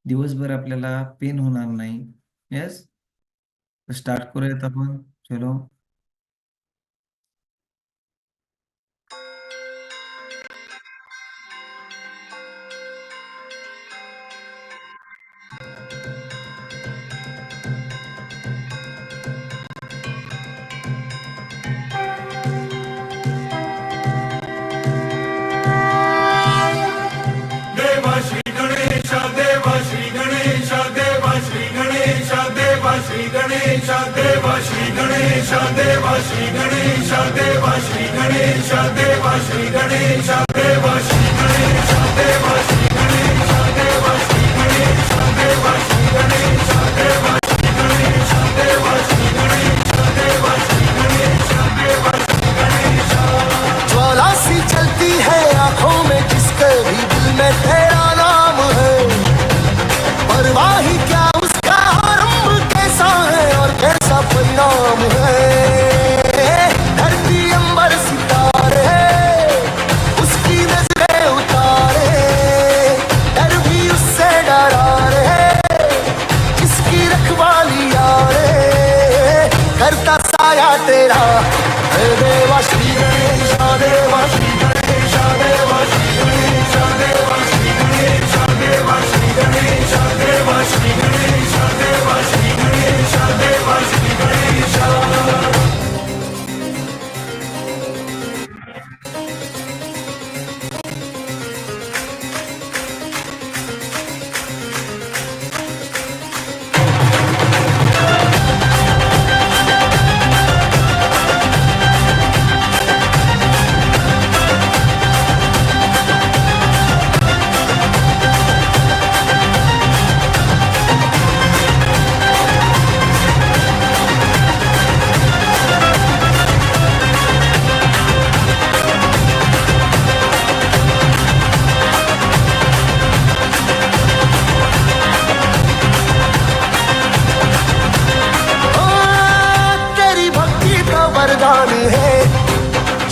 दिवसभर आपल्याला पेन होणार नाही. येस, तर स्टार्ट करूयात आपण. चलो. देवा श्री गणेश देवा श्री गणेश देवा श्री गणेश देवा श्री गणेश देवा श्री गणेश देवा श्री गणेश देवा श्री गणेश देवा श्री गणेश देवा श्री गणेश देवा श्री गणेश देवा श्री गणेश देवा श्री गणेश देवा श्री गणेश देवा श्री गणेश देवा श्री गणेश देवा श्री गणेश। ज्वाला सी चलती है आंखों में जिसके भी दिल में तेरा नाम है, परवाही क्या उसका आरंभ कैसा है और कैसा परिणाम है। धरती अंबर सितारे उसकी नजरें उतारे, डर भी उससे डरा रे जिसकी रखवाली यारे करता साया तेरा। देवा श्री गणेश देवा श्री गणेश देवा श्री गणेश देवा श्री गणेश देवा श्री गणेश देवा श्री गणेश देवा श्री गणेश देवा श्री गणेश। तेरी भक्ति का वरदान है,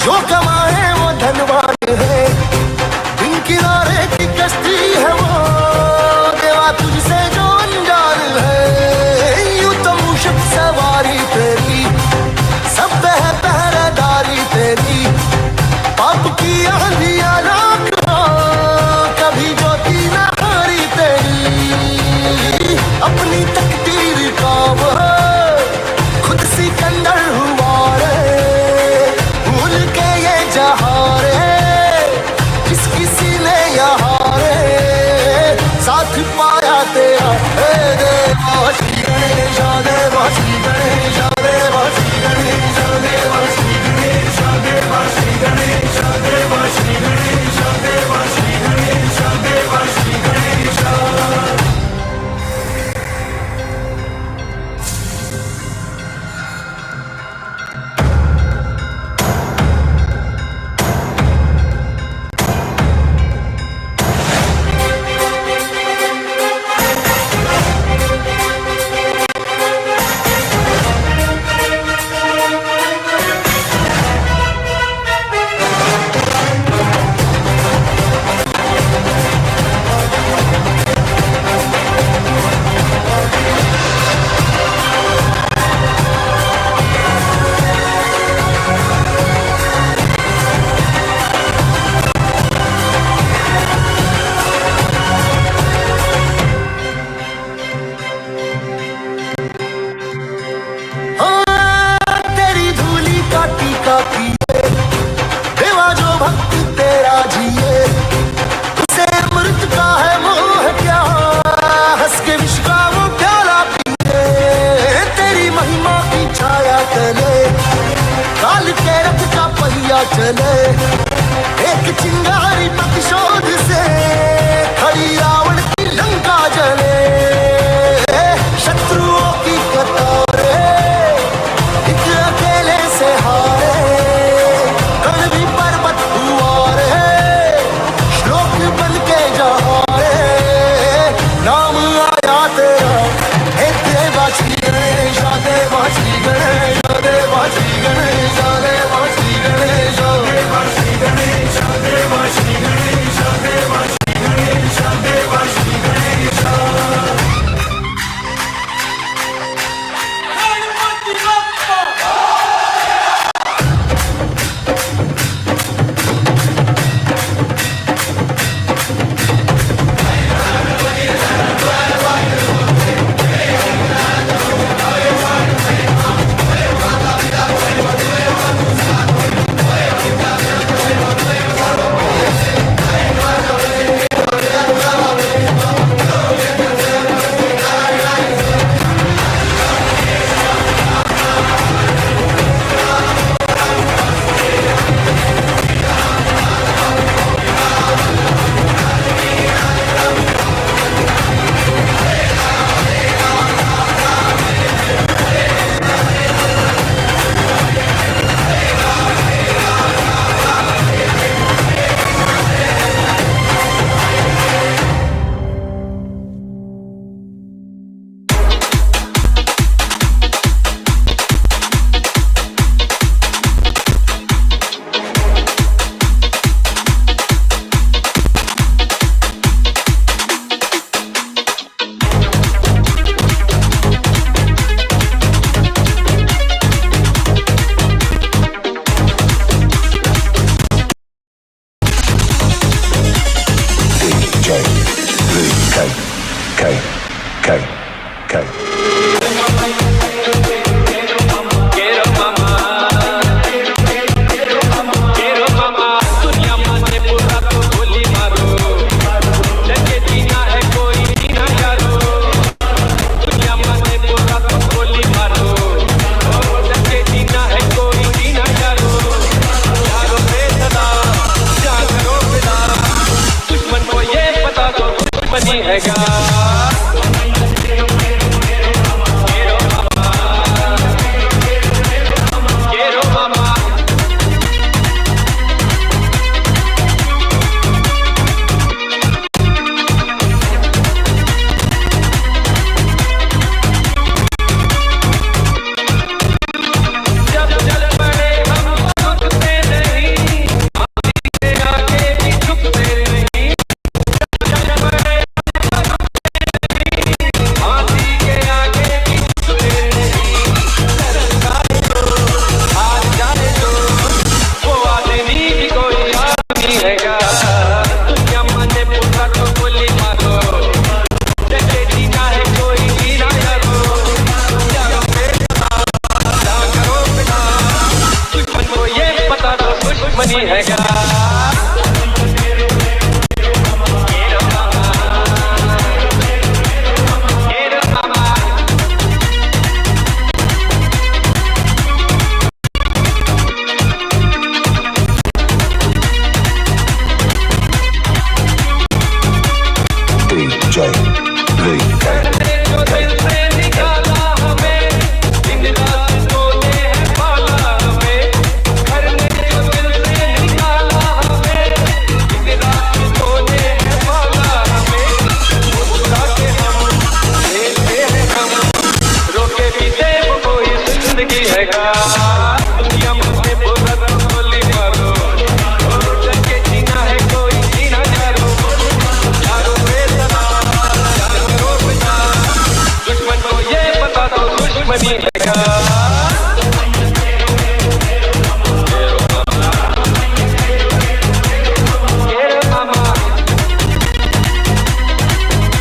जो कमाए वो धनवान है। दिन किनारे की कश्ती है वो देवा तुझसे जो अनजान है। यूं तो मूषक सवारी तेरी सब है पहरेदारी तेरी, पाप की आंधियां राख हो कभी ज्योति न हारी तेरी। अपनी तकदीर का वो खुद सिकंदर हुआ रे, भूल के ये जहां रे किस किसी ने यहाँ रे साथ पाया तेरा। देवा श्री गणेश देवा श्री गणेश देवा श्री गणेश देवा श्री गणेश देवा श्री गणेश देवा श्री गणेश देवा श्री गणेश देवा श्री गणेश।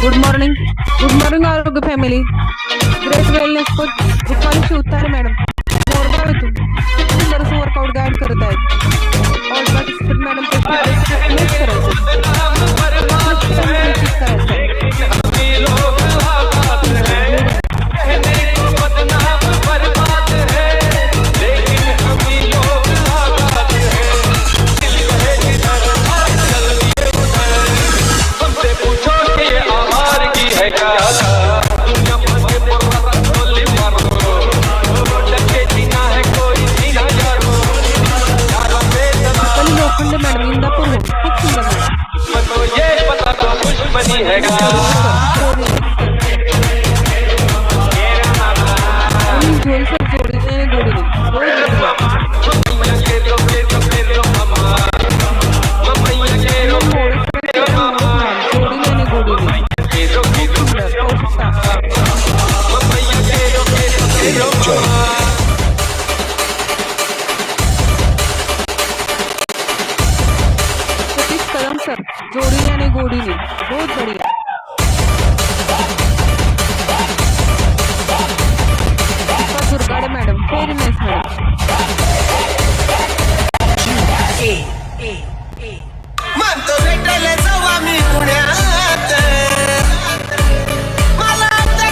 गुड मॉर्निंग आरोग्य family. Great wellness coach Rupali Shivtare madam Morgaon येथून खूप सुंदर असं वर्कआउट गाईड करत आहेत. All participate madam Lokhande madam Indapur खूप सुंदर सर जोडीने आणि गोडीने बहुत बढ़िया. Durgade madam very nice madam. म्हणतो भेटायला जाऊ आम्ही पुण्यात मला आता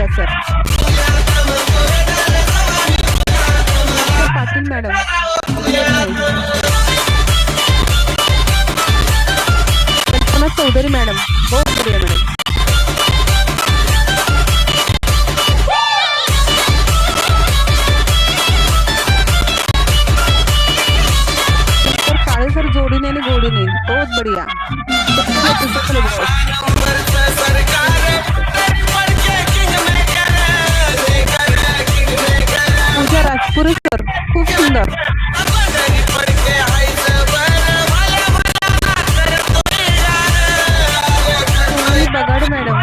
बढ़िया सर पाटिल मैडम कल्पना चौधरी मैडम बहुत बढ़िया मैडम सर जोड़ीने आणि गोडीने बहुत बढ़िया पूजा राजपुरे सर खूप सुंदर बगाड मॅडम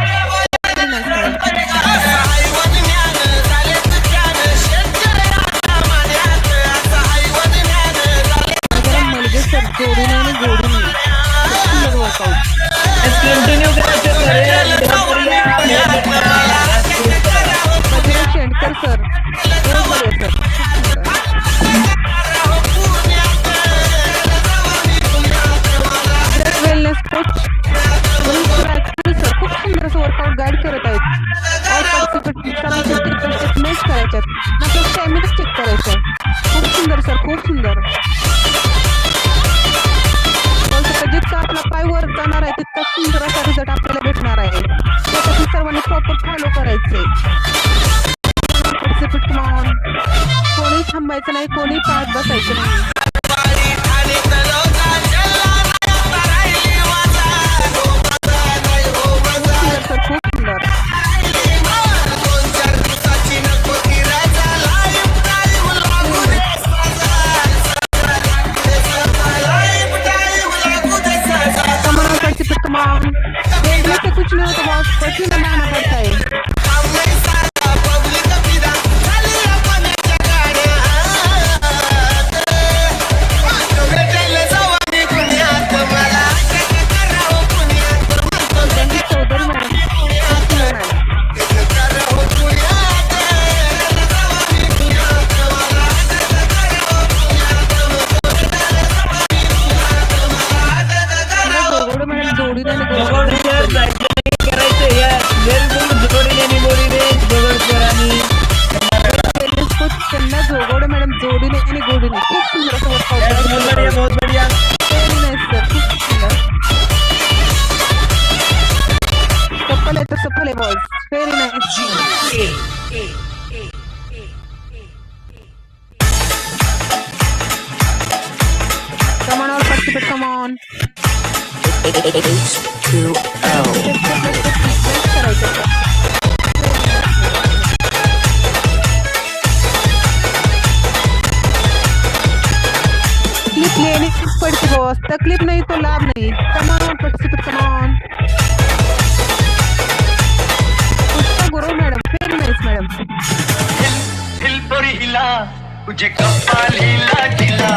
मलगे सर जोडीने आणि गोडीने सुंदर वर्कआउट शेंडकर सर बहुत बढ़िया सर वेलनेस कोच सर खूप सुंदर असं वर्कआउट गाईड करत आहेत ऑल पार्टिसिपेंट मॅच करायच्यात आपलं स्टॅमिना चेक करायचं खूप सुंदर सर खूप सुंदर जितका आपला पाय वर जाणार आहे तितका सुंदर असा रिझल्ट आपल्याला भेटणार आहे त्यासाठी सर्वांनी प्रॉपर फॉलो करायचे कोणी थांबायचं नाही कोणी पाहत बसायचं नाही खूप सुंदर कुछ नहीं हो तो बहुत पसीना बहाना पड़ता है जोगोड़े मैडम जोड़ीने आणि गोडीने खूप सुंदर असं वर्कआउट बहुत बढ़िया व्हेरी नाइस सर खूप सुंदर सफल आहे तर सफल आहे boys very nice come on all participate come on clip लेने की पड़ती बॉस तकलीफ नहीं तो लाभ नहीं come on participate come on उसका गुरु madam very nice madam hill पोरी हिला तुझे कपाल हिला जिला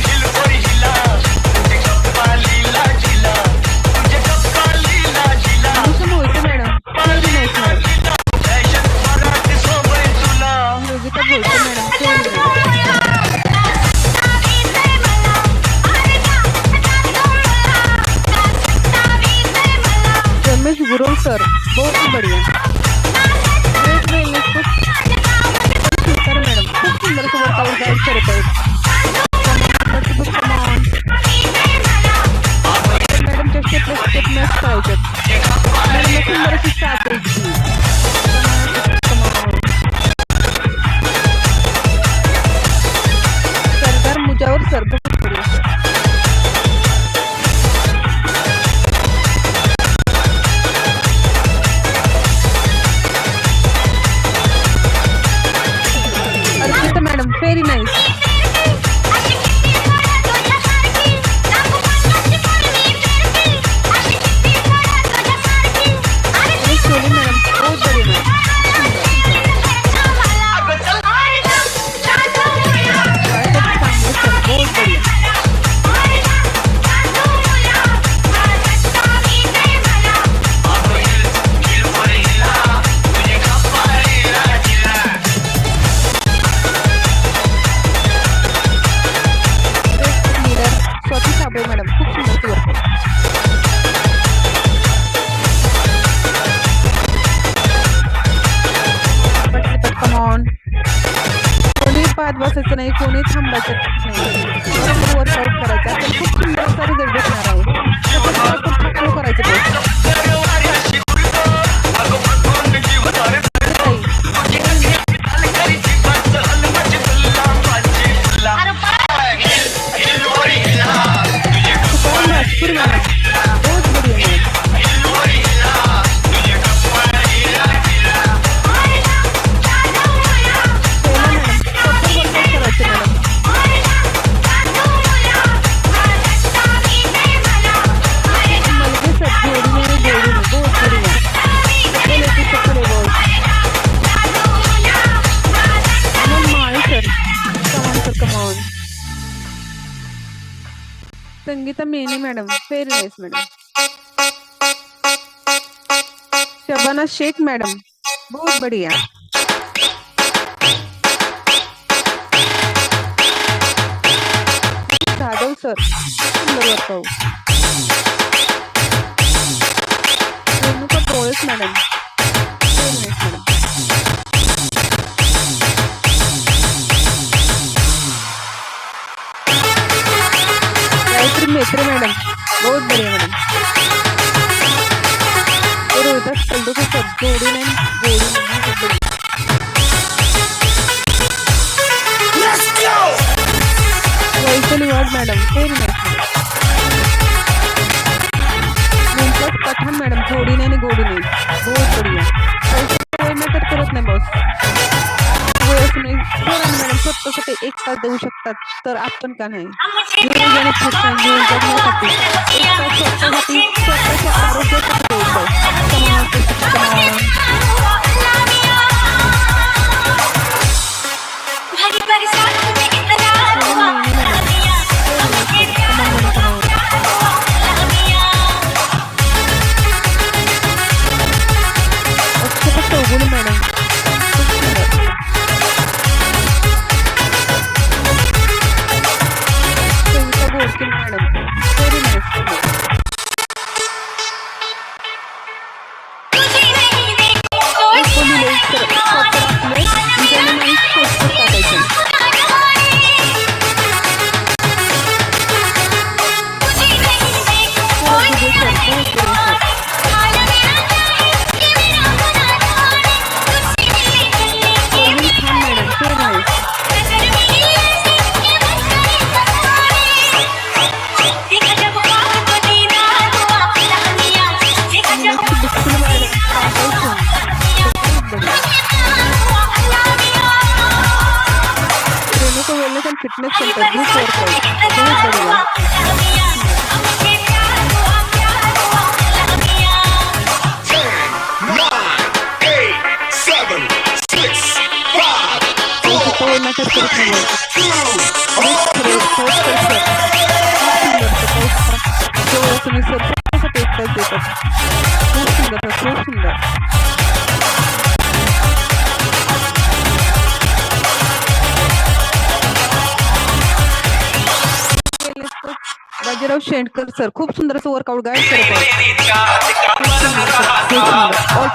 हिल पोरी हिला तुझे कपाल हिला जिला तुझे कपाल हिला जिला कुसुम होते madam very nice madam fashion Marathi सोबत तुला योगिता बोलते मैडम वेरी नाइस रमेश गुरु सर बहुत बढ़िया great wellness coach sir madam खूप सुंदर असं वर्कआउट गाईड करत आहेत मॅडमच्या स्टेप मॅच करायच्यात मॅडमला सुंदर अशी स्टार्ट द्यायची सरदार मुजावर सर बहुत बढ़िया मैडम वेरी नाइस रडत बसायचं नाही, कोणी थांबायचं नाही. बरोबर वर्कआउट करायचं, आपल्याला खूप सुंदर असा रिझल्ट भेटणार आहे. फॉलो करायचं बस. Sangeeta Meni madam, very nice madam. Shabana Shaikh madam, बहुत बढ़िया. जाधव सर, सुंदर workout. Renuka Tolas madam, very nice madam. Gayatri Metre madam, बहुत बढ़िया मैडम. रोहिदास पलडुके सर, जोड़ी नहीं Vaishali Ward madam, very nice madam. Pathan madam, जोड़ी नहीं गोड़ी नहीं, बहुत बढ़िया. पैसे मॅटर करत नाही बॉस. मॅडम स्वतःसाठी एक तास देऊ शकतात तर आपण का नाही. जीवन जगण्यासाठी एक तास स्वतःसाठी, स्वतःच्या आरोग्यासाठी Chougule madam, madam, very nice. Fitness centre, group workout, बहुत बढ़िया. तुम्ही स्वतःसाठी एक तास देतात, खूप सुंदर, खूप सुंदर. बाजीराव शेंडकर सर, खूप सुंदर असं वर्कआउट गाईड करत आहेत. ऑल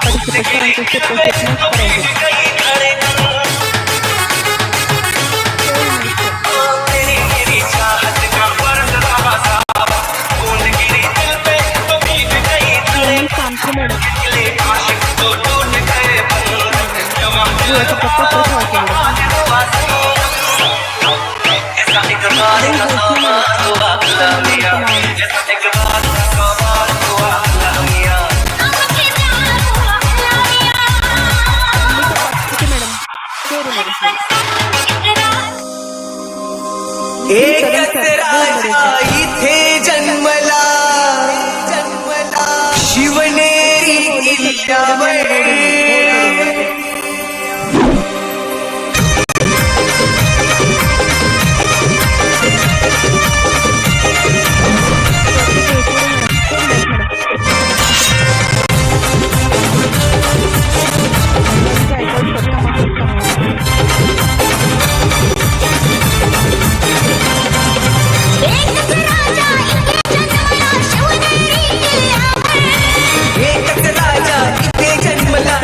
एकच राजा इथे जन्मला, शिवनेरी किल्ल्यावर. एकच राजा इथे जन्मला,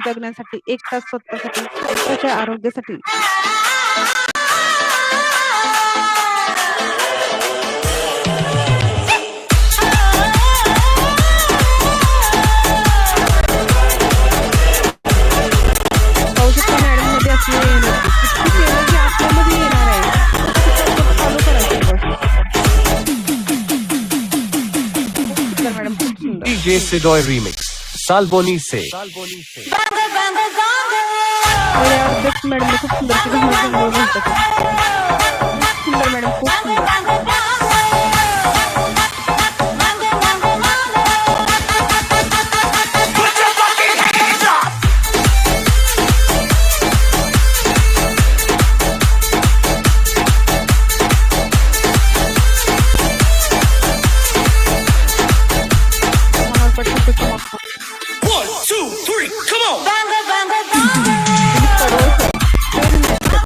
जगण्यासाठी 1 तास स्वतःसाठी, स्वतःच्या आरोग्यासाठी. पाहू शकता मॅडममध्ये असलेली एनर्जी. किती एनर्जी आपल्यामध्ये येणार आहे. फॉलो करायचं बस. खूप सुंदर मॅडम, खूप सुंदर. DJ Sidoy Remix, Salboni se. आपल्या अध्यक्ष मॅडमने खूप सुंदर की घाम गंगोळ म्हणतात. खूप सुंदर मॅडम, खूप सुंदर. मला वाटतं खूपच मस्त. 1, 2, 3, come on! तुम्ही कडवं सर. Very nice sir.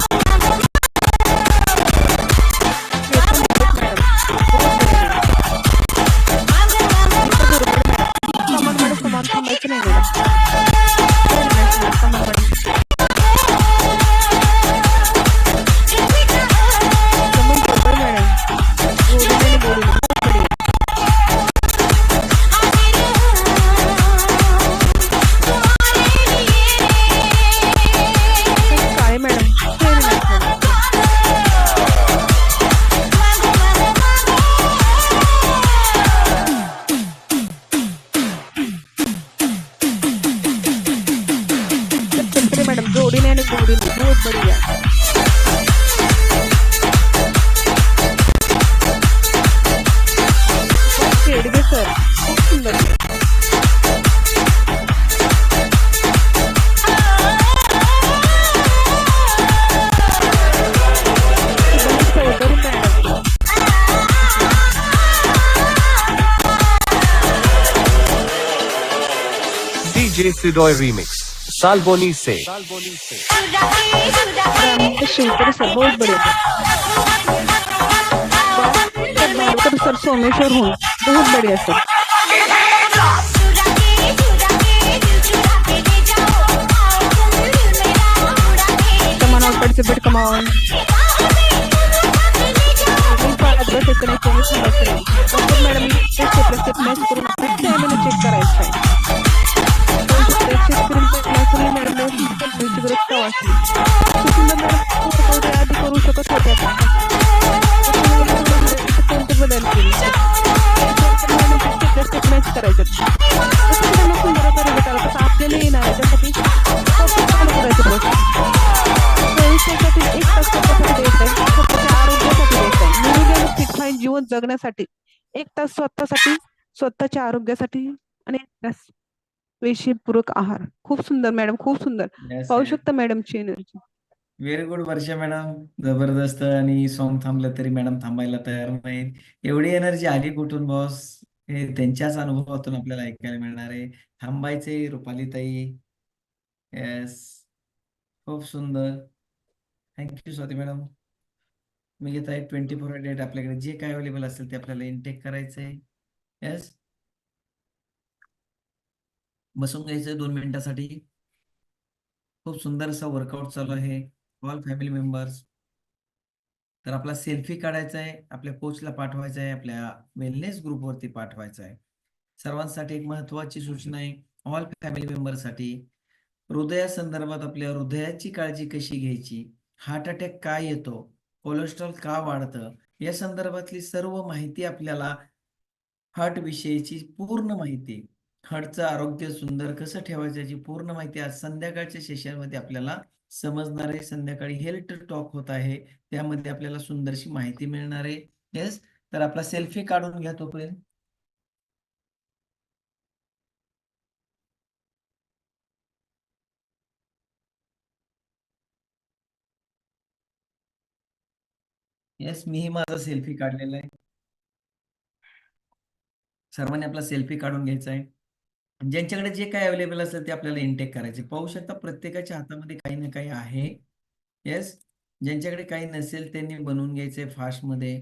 हे पण खूप मॅडम. बहुत बढिया मॅडम. इथं बरोबर मॅडम. कमान मॅडम, कमान थांबायचं नाही madam. Very nice madam, come on madam. Come on बरोबर मॅडम. गोडीने बहुत बढिया. काय मॅडम, व्हेरी नाईस मॅडम. तर मॅडम जोडीने आणि गोडीने बहुत बढिया. शेडगे सर, खूप सुंदर. Chaudhary madam. DJ Sidoy Remix, Salboni se. Ramakrishna Shivpuri sir, बहुत बढिया. भालकर सर, सोमेश्वरहून बहुत बढिया सर. कमाल पार्टिसिपेट कमाल. मॅडम स्टेप मॅच करून आपल्या चेक करायचं आहे. मॅडम गरज का वाटली. आधी करू शकत होत्या का. कोणते बदल केले स्टेप मॅच करायचं. सुंदर रिझल्ट आला तसं आपल्याला येणार आहे. त्यासाठी करायचं बस. भविष्यासाठी 1 तास स्वतःसाठी द्यायचा आहे. स्वतःच्या आरोग्यासाठी द्यायचा आहे. निरोगी फिट फाईन जीवन जगण्यासाठी 1 तास स्वतःसाठी, स्वतःच्या आरोग्यासाठी आणि 1 तास पेशीपूरक आहार. खूप सुंदर मॅडम, खूप सुंदर. Yes, पाहू yes. शकता मॅडमची एनर्जी. व्हेरी गुड वर्षा मॅडम, जबरदस्त. आणि सॉन्ग थांबलं तरी मॅडम थांबायला तयार नाहीत. एवढी एनर्जी आली कुठून बॉस? हे त्यांच्याच अनुभवातून आपल्याला ऐकायला मिळणार आहे. थांबायचे रुपालीताई. येस, खूप सुंदर. Thank you Swati madam. मी घेत आहे 24/8 आपल्याकडे जे काय अवेलेबल असेल ते आपल्याला इनटेक करायचं आहे. येस, बसून घ्यायचं 2 मिनिटासाठी. खूप सुंदर असा वर्कआउट चालू आहे. All family members. तर आपला सेल्फी काढायचा आहे, आपल्या कोचला पाठवायचा आहे, आपल्या वेलनेस ग्रुपवरती पाठवायचा आहे. सर्वांसाठी एक महत्वाची सूचना आहे, ऑल फॅमिली मेंबरसाठी. हृदयासंदर्भात आपल्या हृदयाची काळजी कशी घ्यायची, हार्ट अटॅक का येतो, कोलेस्ट्रॉल का वाढतं, या संदर्भातली सर्व माहिती आपल्याला, हार्ट विषयीची पूर्ण माहिती, हार्टचं आरोग्य सुंदर कसं ठेवायचं याची पूर्ण माहिती आज संध्याकाळच्या सेशनमध्ये आपल्याला समजणार आहे. संध्याकाळी हेल्थ टॉक होत आहे, त्यामध्ये आपल्याला सुंदरशी माहिती मिळणार आहे. येस, तर आपला सेल्फी काढून घ्या तोपर्यंत. येस, मीही माझा सेल्फी काढलेला आहे. सर्वांनी आपला सेल्फी काढून घ्यायचा आहे. ज्यांच्याकडे जे काही अवेलेबल असेल ते आपल्याला इनटेक करायचे. पाहू शकता प्रत्येकाच्या हातामध्ये काही ना काही आहे. येस, ज्यांच्याकडे काही नसेल त्यांनी बनवून घ्यायचंय फास्टमध्ये.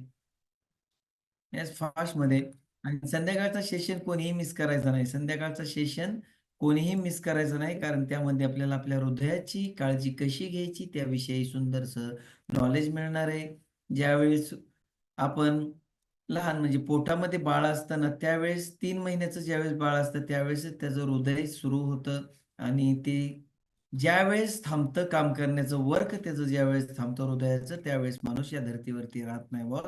येस, फास्टमध्ये. आणि संध्याकाळचा सेशन कोणीही मिस करायचा नाही. संध्याकाळचा सेशन कोणीही मिस करायचं नाही, कारण त्यामध्ये आपल्याला आपल्या हृदयाची काळजी कशी घ्यायची त्याविषयी सुंदरसं नॉलेज मिळणार आहे. ज्यावेळेस आपण लहान म्हणजे पोटामध्ये बाळ असतं ना, त्यावेळेस 3 महिन्याचं ज्यावेळेस बाळ असतं, त्यावेळेसच त्याचं हृदय सुरू होतं आणि ते ज्यावेळेस थांबतं काम करण्याचं, वर्क त्याचं ज्यावेळेस थांबतं हृदयाचं, त्यावेळेस माणूस या धर्तीवरती राहत नाही बुवा.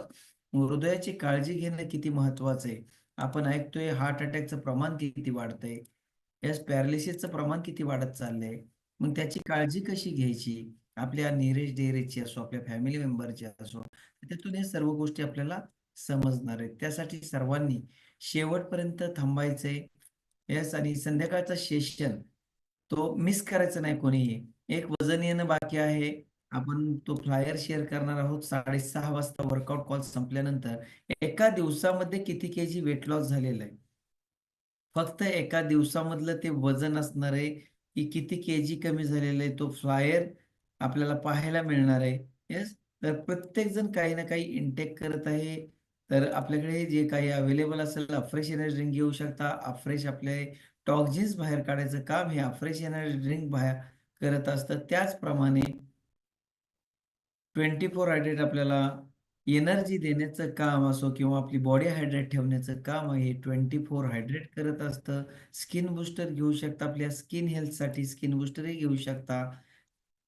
हृदयाची काळजी घेणं किती महत्त्वाचं आहे. आपण ऐकतोय हार्ट अटॅकचं प्रमाण किती वाढतंय. यास पॅरालिसिसचं प्रमाण किती वाढत चाललंय. मग त्याची काळजी कशी घ्यायची? आपल्या नीरेश डेरेची असो, आपल्या फॅमिली मेंबरची असो, त्यातून हे सर्व गोष्टी आपल्याला समजणार आहेत. त्यासाठी सर्वांनी शेवटपर्यंत थांबायचंय. येस आणि संध्याकाळचा सेशन तो मिस करायचा नाही कोणीही. एक वजन येणं बाकी आहे. आपण तो फ्लायर शेअर करणार आहोत 6:30 वाजता वर्कआउट कॉल संपल्यानंतर. एका दिवसामध्ये किती केजी वेट लॉस झालेलं आहे. फक्त एका दिवसामधलं ते वजन असणार आहे, की किती केजी कमी झालेलं आहे. तो फ्लायर आपल्याला पाहायला मिळणार आहे. येस. तर प्रत्येकजण काही ना काही इनटेक करत आहे. तर आपल्याकडे जे काही अवेलेबल असेल अफ्रेश एनर्जी ड्रिंक घेऊ शकता. अफ्रेश आपले टॉक्झिन्स बाहेर काढायचं काम हे अफ्रेश एनर्जी ड्रिंक बाहेर करत असतं. त्याचप्रमाणे 24 हायड्रेट आपल्याला एनर्जी देण्याचं काम असो किंवा आपली बॉडी हायड्रेट ठेवण्याचं काम आहे 24 हायड्रेट करत असतं. स्किन बूस्टर घेऊ शकता. आपल्या स्किन हेल्थसाठी स्किन बूस्टरही घेऊ शकता.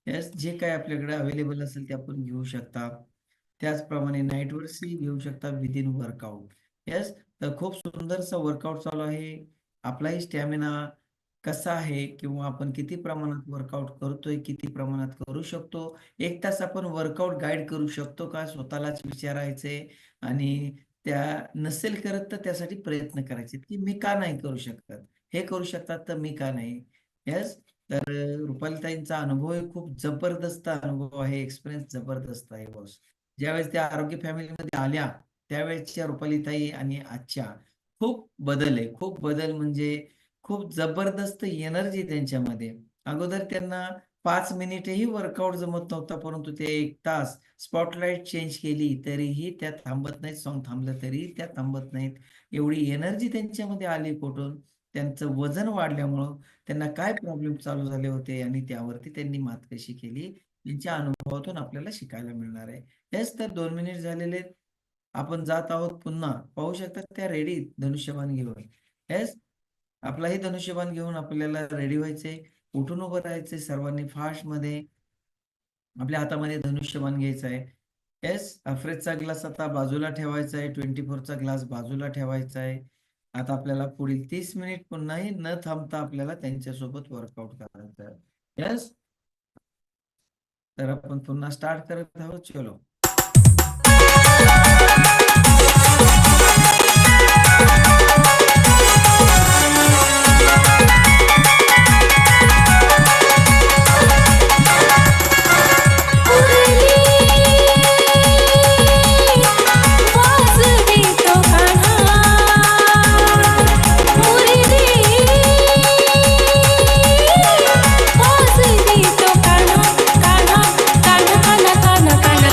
येस, जे काही आपल्याकडे अवेलेबल असेल ते आपण घेऊ शकता. त्याचप्रमाणे नाईट वर्कही घेऊ शकता विदिन वर्कआउट. येस, तर खूप सुंदरसा वर्कआउट चालू आहे. आपलाही स्टॅमिना कसा आहे किंवा आपण किती प्रमाणात वर्कआउट करतोय, किती प्रमाणात करू शकतो. 1 तास आपण वर्कआउट गाईड करू शकतो का? स्वतःलाच विचारायचंय आणि त्या नसेल करत तर त्यासाठी प्रयत्न करायचे, की मी का नाही करू शकत? हे करू शकतात तर मी का नाही? येस, तर रुपालीताईंचा अनुभव खूप जबरदस्त अनुभव आहे. एक्सपिरियन्स जबरदस्त आहे बॉस. ज्यावेळेस त्या आरोग्य फॅमिलीमध्ये आल्या, त्यावेळेसच्या रुपालीताई आणि आजच्या खूप बदल आहे. खूप बदल म्हणजे खूप जबरदस्त एनर्जी त्यांच्यामध्ये. अगोदर त्यांना 5 मिनिटही वर्कआउट जमत नव्हता, परंतु ते 1 तास स्पॉटलाईट चेंज केली, तरीही त्या थांबत नाहीत. सॉन्ग थांबलं तरीही त्या थांबत नाहीत. एवढी एनर्जी त्यांच्यामध्ये आली कुठून? त्यांचं वजन वाढल्यामुळं त्यांना काय प्रॉब्लेम चालू झाले होते आणि त्यावरती त्यांनी मात कशी केली, त्यांच्या अनुभवातून आपल्याला शिकायला मिळणार आहे. येस, तर 2 मिनिट झालेले आहेत. आपण जात आहोत पुन्हा. पाहू शकता त्या रेडी धनुष्यबाण घेऊन. येस, आपलाही धनुष्यबाण घेऊन आपल्याला रेडी व्हायचंय. उठून उभं राहायचंय सर्वांनी फास्टमध्ये. आपल्या हातामध्ये धनुष्यबाण घ्यायचा आहे. येस, अफ्रेजचा ग्लास आता बाजूला ठेवायचा आहे. 24चा ग्लास बाजूला ठेवायचा आहे. आता आपल्याला पुढील 30 मिनिट पुन्हाही न थांबता आपल्याला त्यांच्यासोबत वर्कआउट करायचं आहे. येस, तर आपण पुन्हा स्टार्ट करत आहोत. चलो.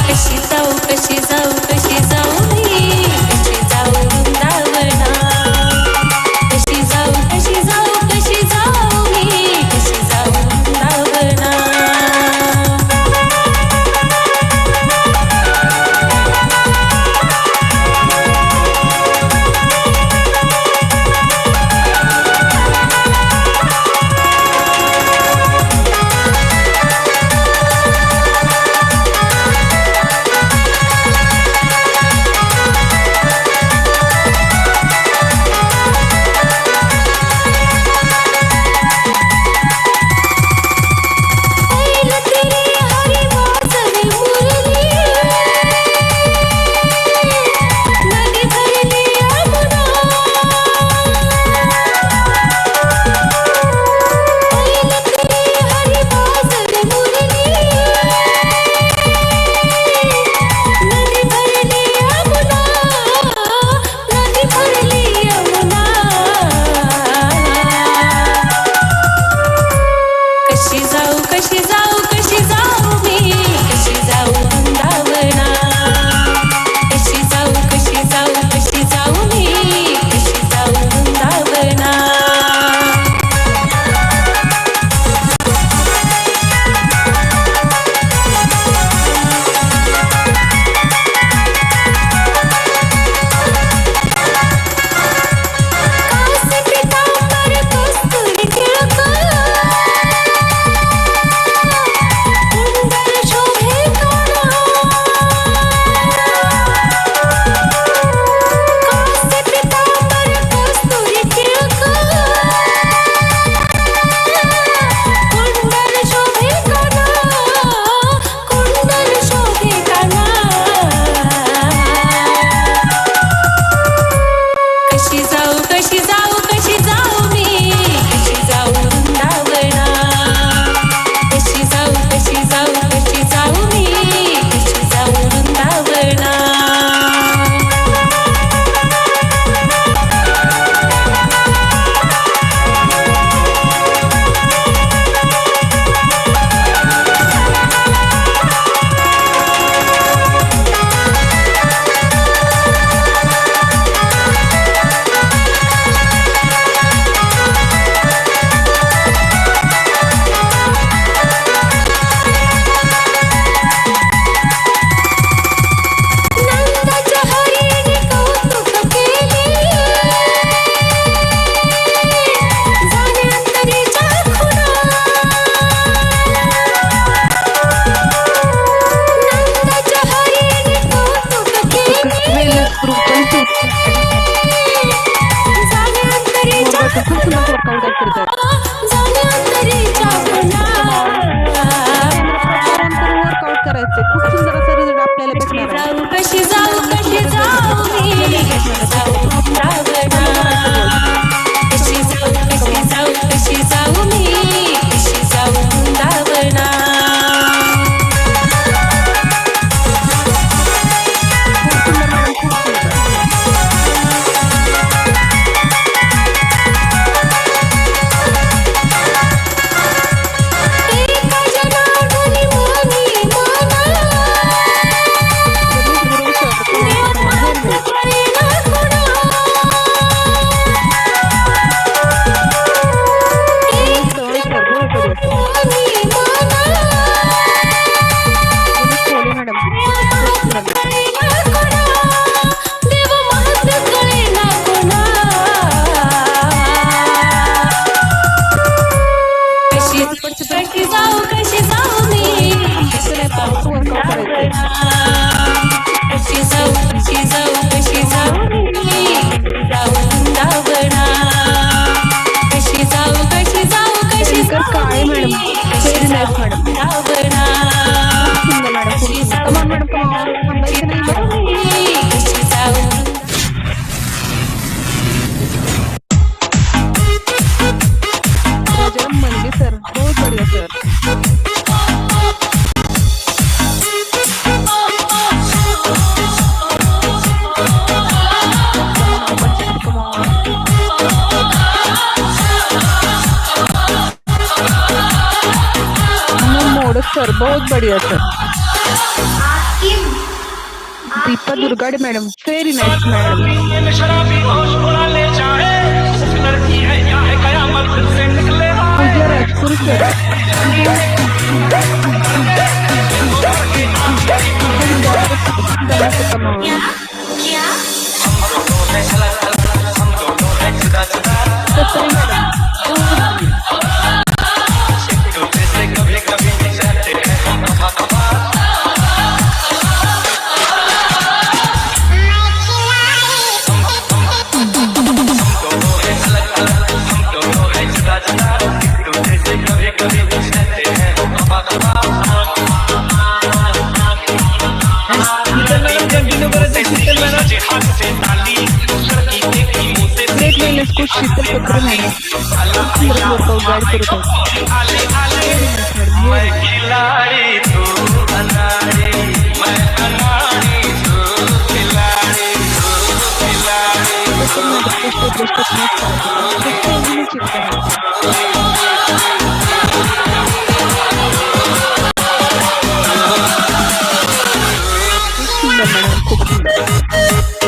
कशी वर्कआउट गाईड करत आहेत वर्कआउट करायचे खूप सुंदर असा रिझल्ट आपल्याला भेटणार आहे. कशी जाऊ कशी जाऊ मी कशी जाऊ मी कशी जाऊ वृंदावना काय मॅडम व्हेरी नाईस मॅडम सुंदर मॅडम कमान मॅडम कमान थांबायचं नाही मॅडम. राजाराम मंडी सर बहुत बढ़िया सर. सर बहुत बढ़िया sir. Deepa Durgade madam very nice madam. Pooja Rajpuri sir कुछ शीतल पत्र मैंने वर्कआउट गाइड करत फॉलो करें सुंदर मैडम खूब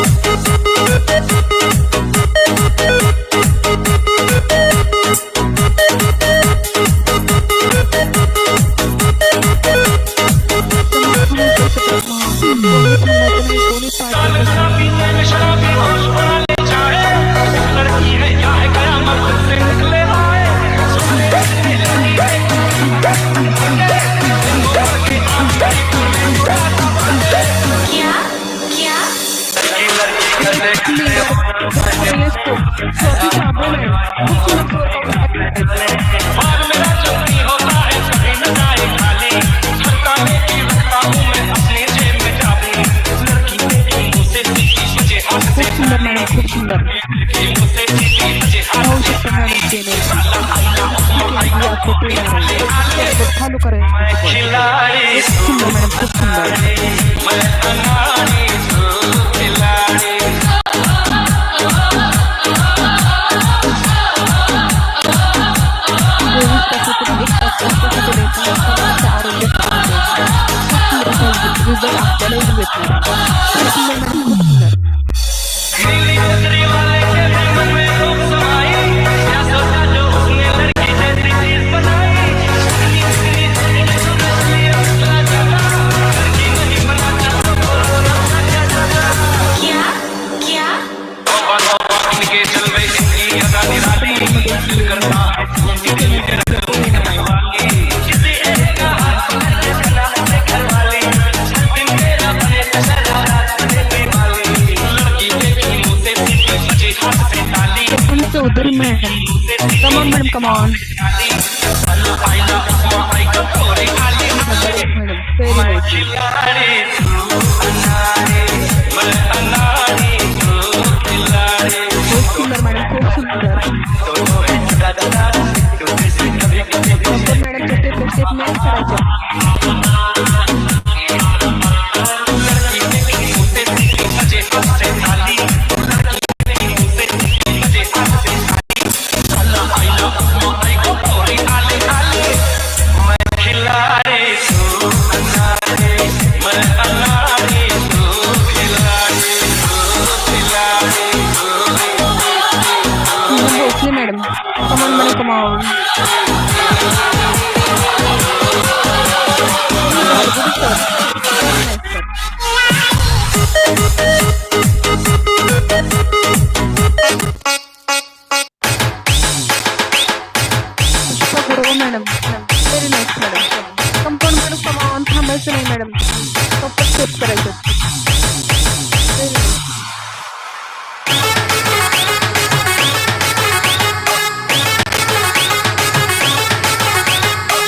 Chaudhari Bhosale madam. Come on madam, come on. Madam, very nice. खूप सुंदर मॅडम, खूप सुंदर. मॅडम स्टेप मॅच करायच्या. Bhosale madam, come on madam, come on. Madam, very nice madam. Compound madam, come on. थांबायचं नाही मॅडम, प्रॉपर स्टेप करायचं. Very nice.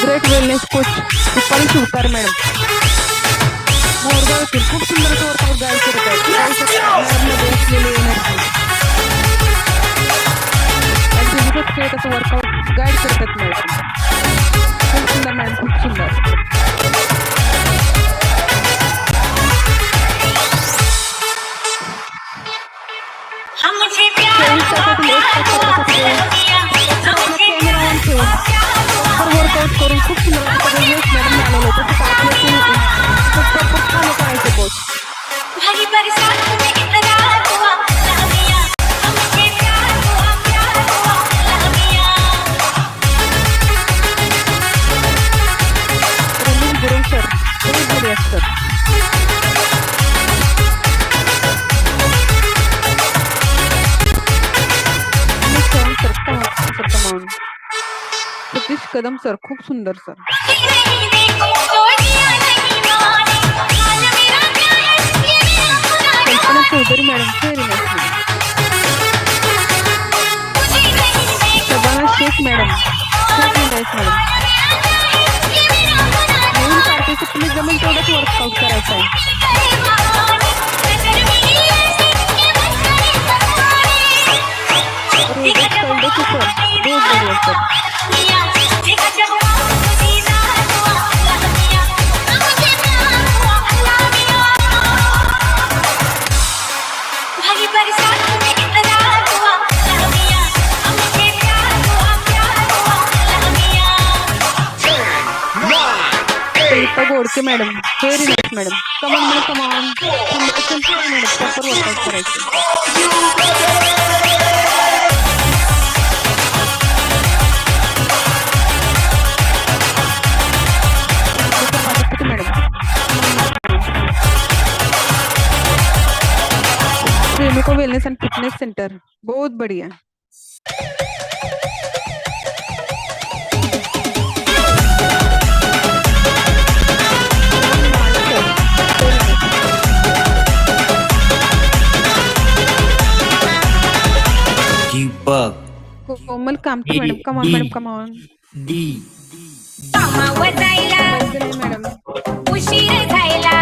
Great wellness coach Rupali Shivkar madam, Morgaon येथील खूप सुंदर असं वर्कआउट गाईड करत आहेत. मॅडममध्ये असलेली एनर्जी आणि खेळत असं वर्कआउट गाईड करत आहेत मॅडम. खूप सुंदर मॅडम, खूप सुंदर. वर्कआउट करून खूप सुंदर मॅडम आलेले तसं फॉलो करायचं कोच. रवींद्र गुरु सर, खूप बढिया सर. सतीश कदम सर, खूप सुंदर sir. Kalpana Chaudhary madam, very nice madam. Shabana Shaikh madam, very nice madam. नवीन पार्टिसिपंट जमेल तेवढंच वर्कआउट करायचं आहे. Godke madam, very nice madam. Come on madam, come on. Madam proper workout करायचं. Renuka wellness and fitness centre, बहुत बढ़िया. Komal Kamthi madam, come on madam, come on. कामावर जायला मॅडम उशीर झाला,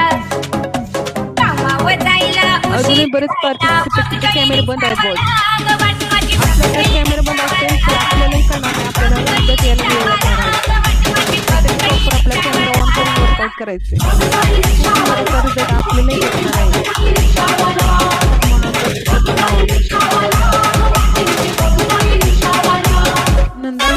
कामावर जायला अजूनही बरेच पार्टिसिपेंटचे कॅमेरे बंद आहेत. बोर्ड आपल्याकडे कॅमेरे बंद असतील तर आपल्यालाही करणार नाही, आपल्याला मदत यायला वेळ लागणार आहे. प्रॉपर आपला कॅमेरा ऑन करून वर्कआउट करायचे. रिझल्ट आपल्यालाही भेटणार आहे. नंदा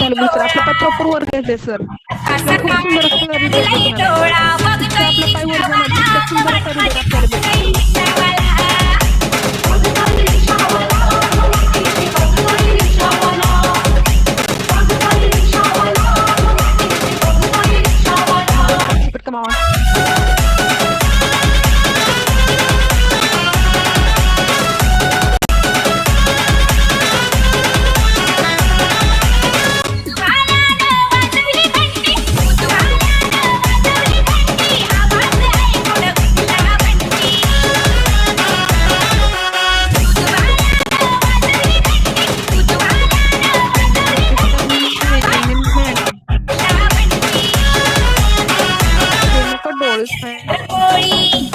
झालं सर आपलं पाय प्रॉपर वर घ्यायचंय सर असा खूप सुंदर असं काढलाय डोळा बघतोय आपलं पाय वर जाणार इतकं सुंदर असं रिझल्ट आपल्याला भेटतं. पटकन मावा. नको डोळे कोळी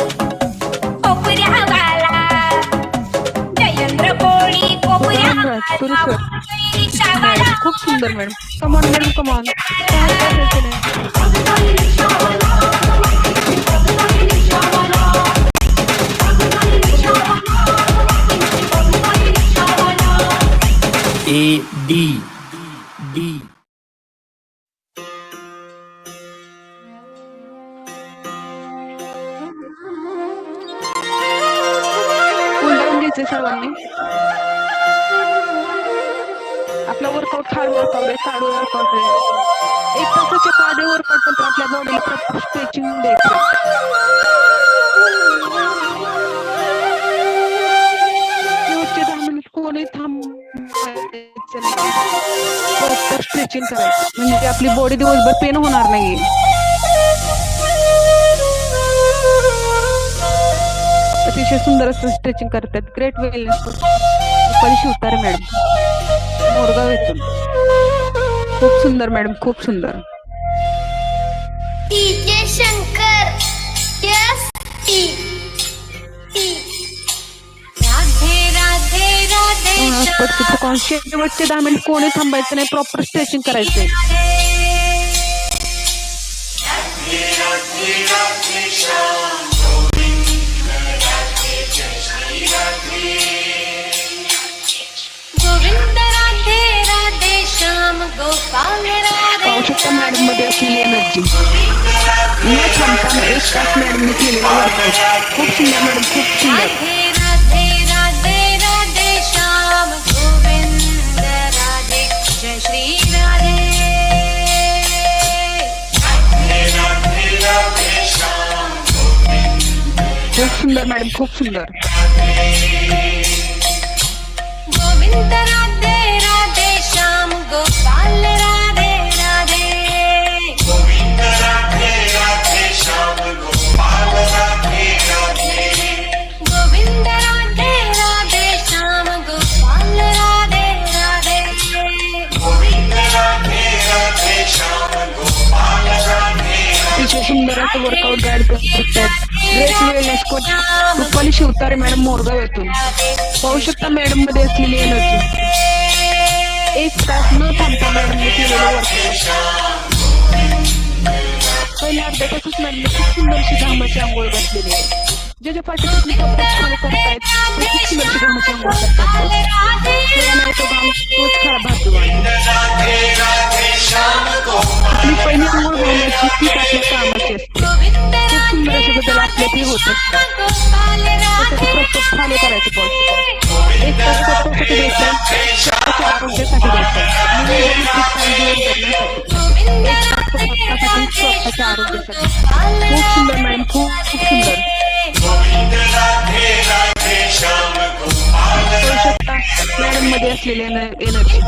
कोपऱ्या वाला जयेंद्र कोळी कोपऱ्या सुरू सर रिक्षावाला मॅडम खूप सुंदर madam come on madam come on A D D कोंडाळून घ्यायचंय सर्वांनी आपला वर्कआउट हार्ड वर्कआउट आहे कार्डिओ वर्कआउट आहे 1 तासाच्या कार्डिओ वर्कआउट नंतर आपल्या बॉडीला प्रॉपर स्ट्रेचिंग द्यायचं शेवटचे 10 मिनिट कोणी थांबायचं नाही प्रॉपर स्ट्रेचिंग करायचं म्हणजे आपली बॉडी दिवसभर पेन होणार नाही अतिशय सुंदर असं स्ट्रेचिंग करतात great wellness Rupali Shivtare madam Morgaon येथून खूप सुंदर मॅडम खूप सुंदर DJ Shankar yes T T Radhe Radhe Radhe शेवटचे 10 मिनिट कोणी थांबायचं नाही प्रॉपर स्ट्रेचिंग करायचंय गोविंद राधे राधे श्याम गोपाल राधे पाहू शकता मॅडम मध्ये असलेली एनर्जी न थांबताना 1 तास मॅडमने केलेला वर्कआउट खूप सुंदर मॅडम खूप सुंदर राधे राधे राधे राधे श्याम गोविंद राधे जय श्री राधे खूप सुंदर मॅडम खूप सुंदर गोविंद राधे राधे श्याम गोपाल राधे राधे गोविंद राधे राधे श्याम गोपाल राधे राधे गोविंद राधे राधे श्याम गोपाल राधे राधे गोविंद राधे राधे श्याम गोपाल राधे अतिशय सुंदर असं वर्कआउट गाईड करतात great wellness coach Rupali Shivtare madam Morgaon येथून पाहू शकता मॅडम मध्ये असलेली एनर्जी 1 तास न थांबता मॅडमने केलेलं वर्कआउट पहिल्या अर्ध्या तासात मॅडमने खूप सुंदरशी घामाची आंघोळ घातलेली आहे जे जे पार्टिसिपेंट फॉलो करतायत ते खूप सुंदरशी घामाची आंघोळ करतात नाही तो घाम तोच खरा भाग्यवान आपली पहिली आंघोळ घालण्याची तीच आपल्या कामाची असते खूप सुंदर असे बदल आपल्यात होत असतात प्रॉपर फॉलो करायचं पॉलिसी 1 तास स्वतःसाठी द्यायचं स्वतःच्या आरोग्यासाठी स्वतःच्या आरोग्यासाठी खूप सुंदर मॅडम खूप खूप सुंदर मॅडम मध्ये असलेली एनर्जी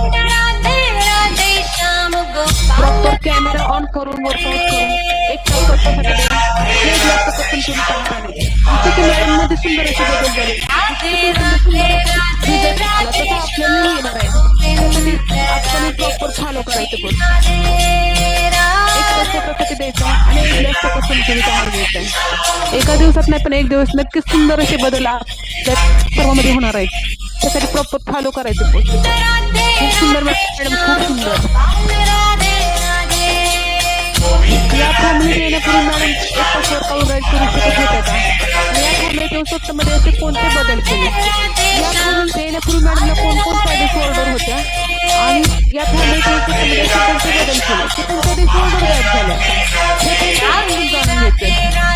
प्रॉपर कॅमेरा ऑन करून वर्कआउट करून 1 तास स्वतःसाठी मॅडम मध्ये सुंदर असे बदल झाले रिझल्ट आला तसं आपल्याला येणार आहे त्यासाठी आपण प्रॉपर फॉलो करायचं पण 1 तास स्वतःसाठी द्यायचा आणि 1 ग्लास स्वतःसाठी तुम्ही आहार घ्यायचा एका दिवसात नाही पण 1 दिवस नक्कीच सुंदर असे बदल त्यात सर्वांमध्ये होणार आहेत त्यासाठी प्रॉपर फॉलो करायचं पण खूप सुंदर मॅडम खूप सुंदर या फॅमिली येण्यापूर्वी मॅडम 1 तास वर्कआउट गाईड करू शकत होत्या का या फॅमिली स्वतःमध्ये असे कोणते बदल केले या फॅमिली येण्यापूर्वी मॅडमला कोणकोणत्या डिसऑर्डर होत्या आणि या फॅमिली वर्कआउटमध्ये असे कोणते बदल केले की त्यांच्या दिवसावर गायब झाल्या हे त्यांनी जाणून घ्यायचे.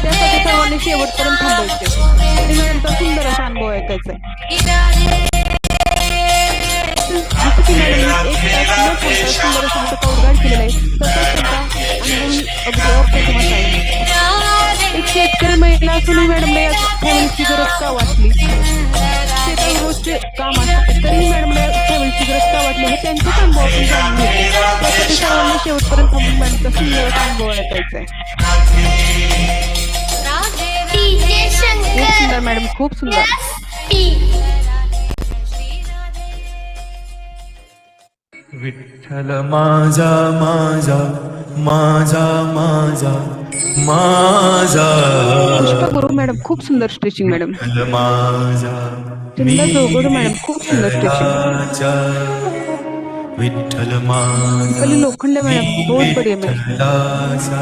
त्यासाठी सर्वांनी शेवटपर्यंत थांबायचे आणि मॅडमचा सुंदर असा अनुभव ऐकायचा आहे. जसं की मॅडमने 1 तास न बोलता सुंदर असं वर्कआउट गाईड केलेलं आहे तसंच त्यांचा अनुभव अगदी अप्रतिम असा आहे. एक शेतकरी महिला असूनही मॅडमला या फॅमिलीची गरज का वाटली, शेतात रोजचे काम असते तरीही मॅडमला फॅमिलीची गरज का वाटली हे त्यांचेच अनुभव आपण जाणून घेतो. त्यासाठी सर्वांनी शेवटपर्यंत थांबून मॅडमचा सुंदर असा अनुभव ऐकायचा आहे. खूप सुंदर मॅडम, खूप सुंदर. विठ्ठल माझा माझा माझा माझा माझा पुष्पा गुरु मॅडम, खूप सुंदर स्ट्रेचिंग मॅडम. विठ्ठल माझा चंदा जोगड मॅडम, खूप सुंदर स्ट्रेचिंग. राजा विठ्ठल माझा कली लोखंडे मॅडम, बहुत बढिया मॅडम. राजा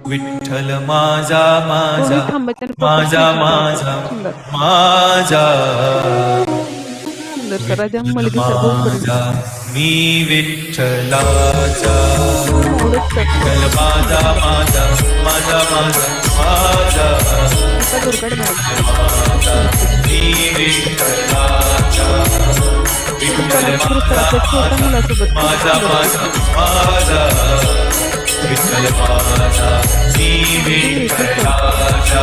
विठ्ठल माझा माझा दोन्ही थांबायचे आणि माझा focus माझा सुंदर माझा सुंदर सर राजा मलिक सर, बहुत बढिया. माझा मी विठ्ठलाचा एवढंच सर. विठ्ठल माझा माझा माझा माझा माझा आता दुर्गड मॅडम, मी विठ्ठलाचा विठ्ठल छोट्या मुलासोबत माझा माझा माझा विठ्ठल माझा मी विठ्ठलाचा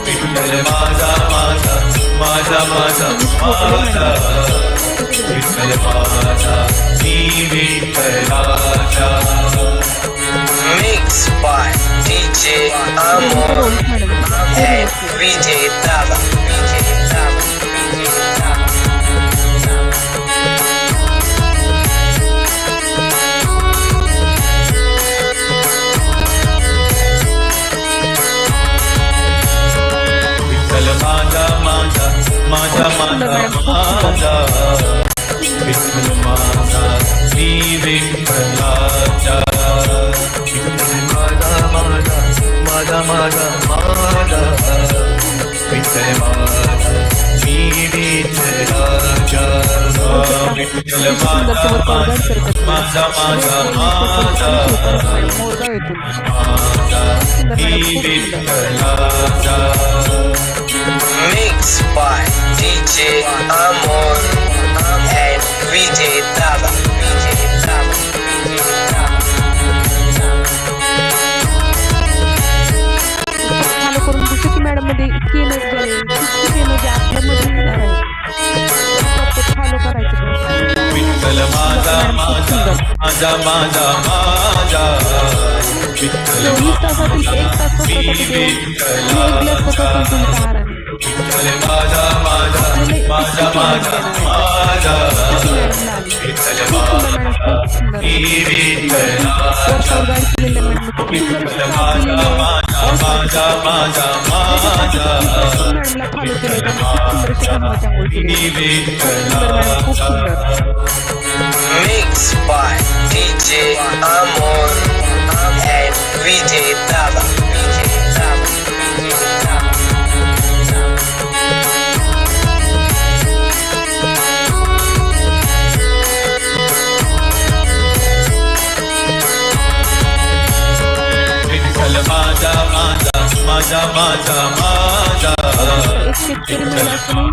विठ्ठल माझा माझा माझा माझा माझा विठ्ठल माझा मी विठ्ठलाचा. Mixed by DJ Amor रोल madam, and VJ Dava. Vitthal माझा माझा माझा माझा माझा विठ्ठल माझा मी विठ्ठलाचा विठ्ठल माझा माझा माझा माझा माझा विठ्ठल माझा मी विठ्ठलाचा विठ्ठल माझा माझा माझा माझा मोरगाव येथून मी विठ्ठलाचा. Mixed by DJ Amor and VJ Dava. Follow करून जसं की मॅडम मध्ये इतकी एनर्जी आहे, इतकी एनर्जी आपल्यामध्ये येणार आहे. फॉलो करायचं. विठ्ठल माझा माझा माझा माझा माझा विठ्ठल 24 तासातील 1 तास स्वतःसाठी देऊन आणि 1 ग्लास स्वतः संतुलित आहार आहे. विठ्ठल माझा माझा माझा माझा माझा मॅडमला आली. विठ्ठल खूप सुंदर मॅडम, खूप सुंदर. मी विठ्ठलाचा वर्कआउट गाईड केलेलं आहे मॅडम. खूप सुंदर विठ्ठल स्टाफ दिलेलं माझा आहे. माझा माझा माझा मॅडमला फॉलो केलं त्यांनी खूप सुंदर अशी कामाची आंघोळ केली. मी सुंदर मॅडम, खूप विठ्ठलाचा. सुंदर. Mixed by DJ Amor and VJ Dava. Vitthal माझा माझा माझा माझा माझा एक शेतकरी महिला असूनही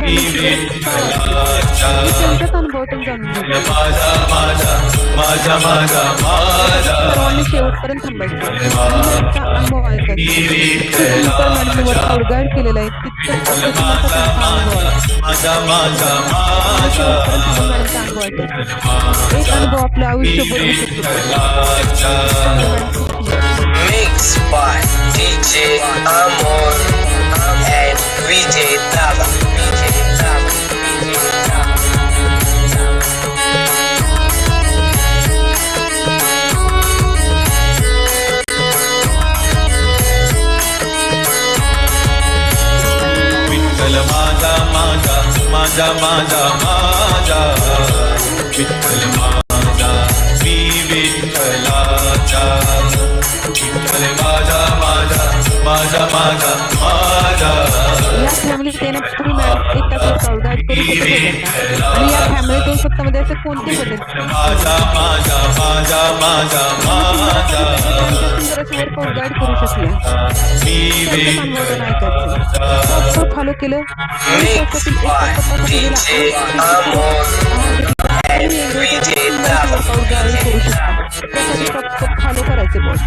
मी विठ्ठलाचा त्यांच्याच अनुभवातून जाणून घेतलं. माझा माझा माझा माझा माझा सर्वांनी शेवटपर्यंत थांबायचं आणि त्यांचा अनुभव ऐकायचा. मॅडमने वर्कआउट गाईड केलेला आहे तितकंच अप्रतिम असा त्यांचा अनुभव आहे. माझा माझा माझा शेवटपर्यंत थांबून मॅडमचा अनुभव ऐकायचा. एक अनुभव आपलं आयुष्य बदलू शकतो. Mixed by DJ Amor and VJ Dava. Vitthal माझा माझा माझा माझा माझा विठ्ठल माझा मी विठ्ठलाचा विठ्ठल माझा माझा माझा माझा माझा या फॅमिलीत येण्यापूर्वी मॅडम 1 तास वर्कआउट गाईड गाईड करू शकतो त्यांना. आणि या फॅमिली टूर सप्ताहामध्ये असे कोणते बदल माझा माझा माझा माझा माझा सुंदर असे वर्कआउट गाईड करू शकले त्यांचं मानवतं नाही करते फॉलो केलं आणि त्याच्यातील एक वर्कआउट गाईड करू शकता त्यासाठी फॉलो करायचे बॉस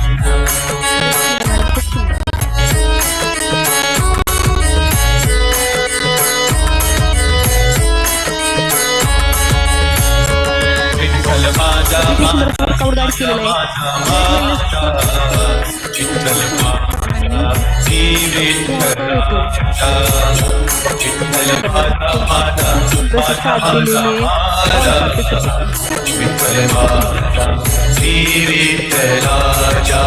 खूप सुंदर विठ्ठल माझा वर्कआउट गाईड केलेलं विठ्ठल माझा श्री विठ्ठल विठ्ठल माझा विठ्ठल माझा श्री विठ्ठलाच्या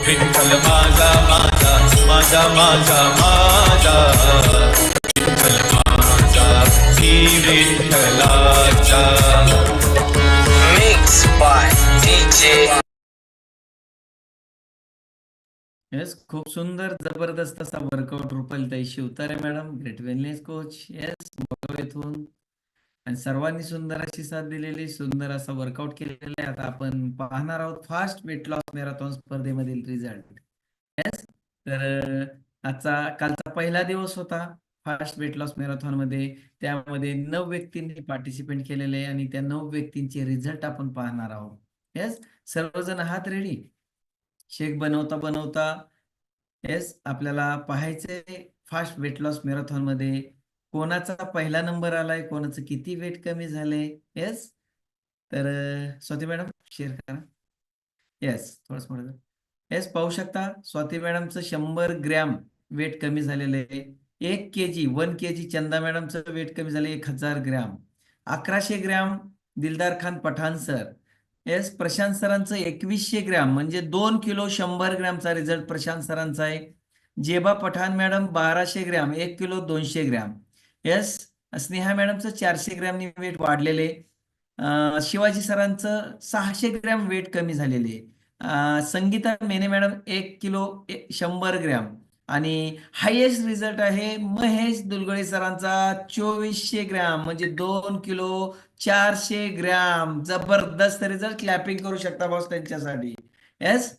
विठ्ठल माझा माझा माझा माझा माझा विठ्ठल माझा श्री विठ्ठलाच्या Mixed by DJ. येस, खूप सुंदर जबरदस्त असा वर्कआउट रुपालीताई Shivtare madam, great wellness coach. Yes, मोठं येथून आणि सर्वांनी सुंदर अशी साथ दिलेली, सुंदर असा वर्कआउट केलेला आहे. आता आपण पाहणार आहोत फास्ट वेट लॉस मॅरेथॉन स्पर्धेमधील रिझल्ट. येस, तर कालचा पहिला दिवस होता फास्ट वेट लॉस मॅरेथॉन मध्ये. त्यामध्ये 9 व्यक्तींनी पार्टिसिपेट केलेले आहे आणि त्या 9 व्यक्तींचे रिझल्ट आपण पाहणार आहोत. येस, सर्वजण आहात रेडी? शेक बनवता बनवता येस आपल्याला पाहायचंय फास्ट वेट लॉस मॅरेथॉन मध्ये कोणाचा पहिला नंबर आलाय, कोणाचं किती वेट कमी झालंय. येस, तर स्वाती मॅडम शेअर करा. येस, थोडंच मोठं. येस, पाहू शकता स्वाती मॅडमचं 100 ग्रॅम वेट कमी झालेलं आहे. 1 kg 1 kg चंदा मॅडमचं वेट कमी झालं 1000 ग्रॅम. 1100 ग्रॅम दिलदार खान पठाण सर. येस, प्रशांत सरांचं 2100 ग्रॅम म्हणजे 2 किलो 100 ग्रॅमचा रिझल्ट प्रशांत सरांचा आहे. Zeba Pathan madam 1200 gram 1 kilo 200 gram. Yes, Sneha मॅडमचं 400 ग्रॅमनी वेट वाढलेले. शिवाजी सरांचं 600 ग्रॅम वेट कमी झालेले. Sangeeta Mene madam 1 kilo 100 gram. आणि हायेस्ट रिझल्ट आहे महेश दुलगळे सरांचा 2400 ग्रॅम म्हणजे 2 किलो 400 ग्रॅम. जबरदस्त रिझल्ट, क्लॅपिंग करू शकता बॉस त्यांच्यासाठी. येस,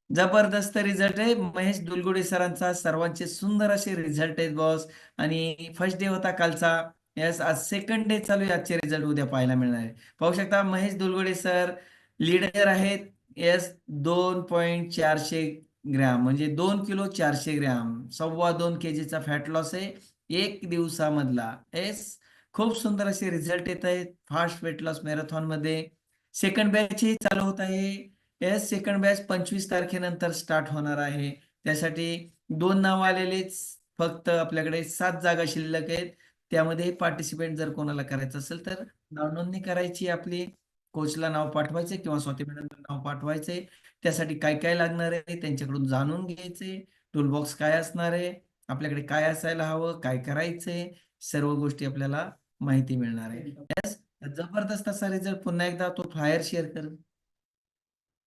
जबरदस्त रिझल्ट आहे महेश दुलगुडे सरांचा. सर्वांचे सुंदर असे रिझल्ट आहेत बॉस. आणि फर्स्ट डे होता कालचा. येस, आज सेकंड डे चालू आहे. आजचे रिझल्ट उद्या पाहायला मिळणार आहे. पाहू शकता महेश दुलगुडे सर लीडर आहेत. येस, 2.400 ग्रॅम म्हणजे 2 किलो 400 ग्रॅम 2.25 kgचा फॅट लॉस आहे 1 दिवसामधला. येस, खूप सुंदर असे रिझल्ट येत आहेत फास्ट वेट लॉस मॅरेथॉन मध्ये. सेकंड बॅच ही चालू होत आहे. येस, सेकंड बॅच 25 तारखेनंतर स्टार्ट होणार आहे. त्यासाठी 2 नाव आलेलेच, फक्त आपल्याकडे 7 जागा शिल्लक आहेत. त्यामध्ये पार्टिसिपेट जर कोणाला करायचं असेल तर नाव नोंदणी करायची, आपली कोचला नाव पाठवायचे किंवा स्वाती मॅडमला नाव पाठवायचे. त्यासाठी काय काय लागणार आहे त्यांच्याकडून जाणून घ्यायचे. टूल बॉक्स काय असणार आहे, आपल्याकडे काय असायला हवं, काय करायचंय, सर्व गोष्टी आपल्याला माहिती मिळणार आहे. येस, जबरदस्त असा रिझल्ट. पुन्हा एकदा तो फ्लायर शेअर कर.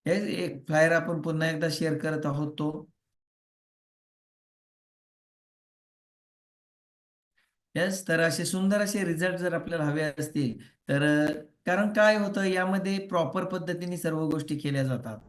येस, एक फ्लायर आपण पुन्हा एकदा शेअर करत आहोत तो. येस, तर असे सुंदर असे रिझल्ट जर आपल्याला हवे असतील तर कारण काय होतं यामध्ये प्रॉपर पद्धतीने सर्व गोष्टी केल्या जातात.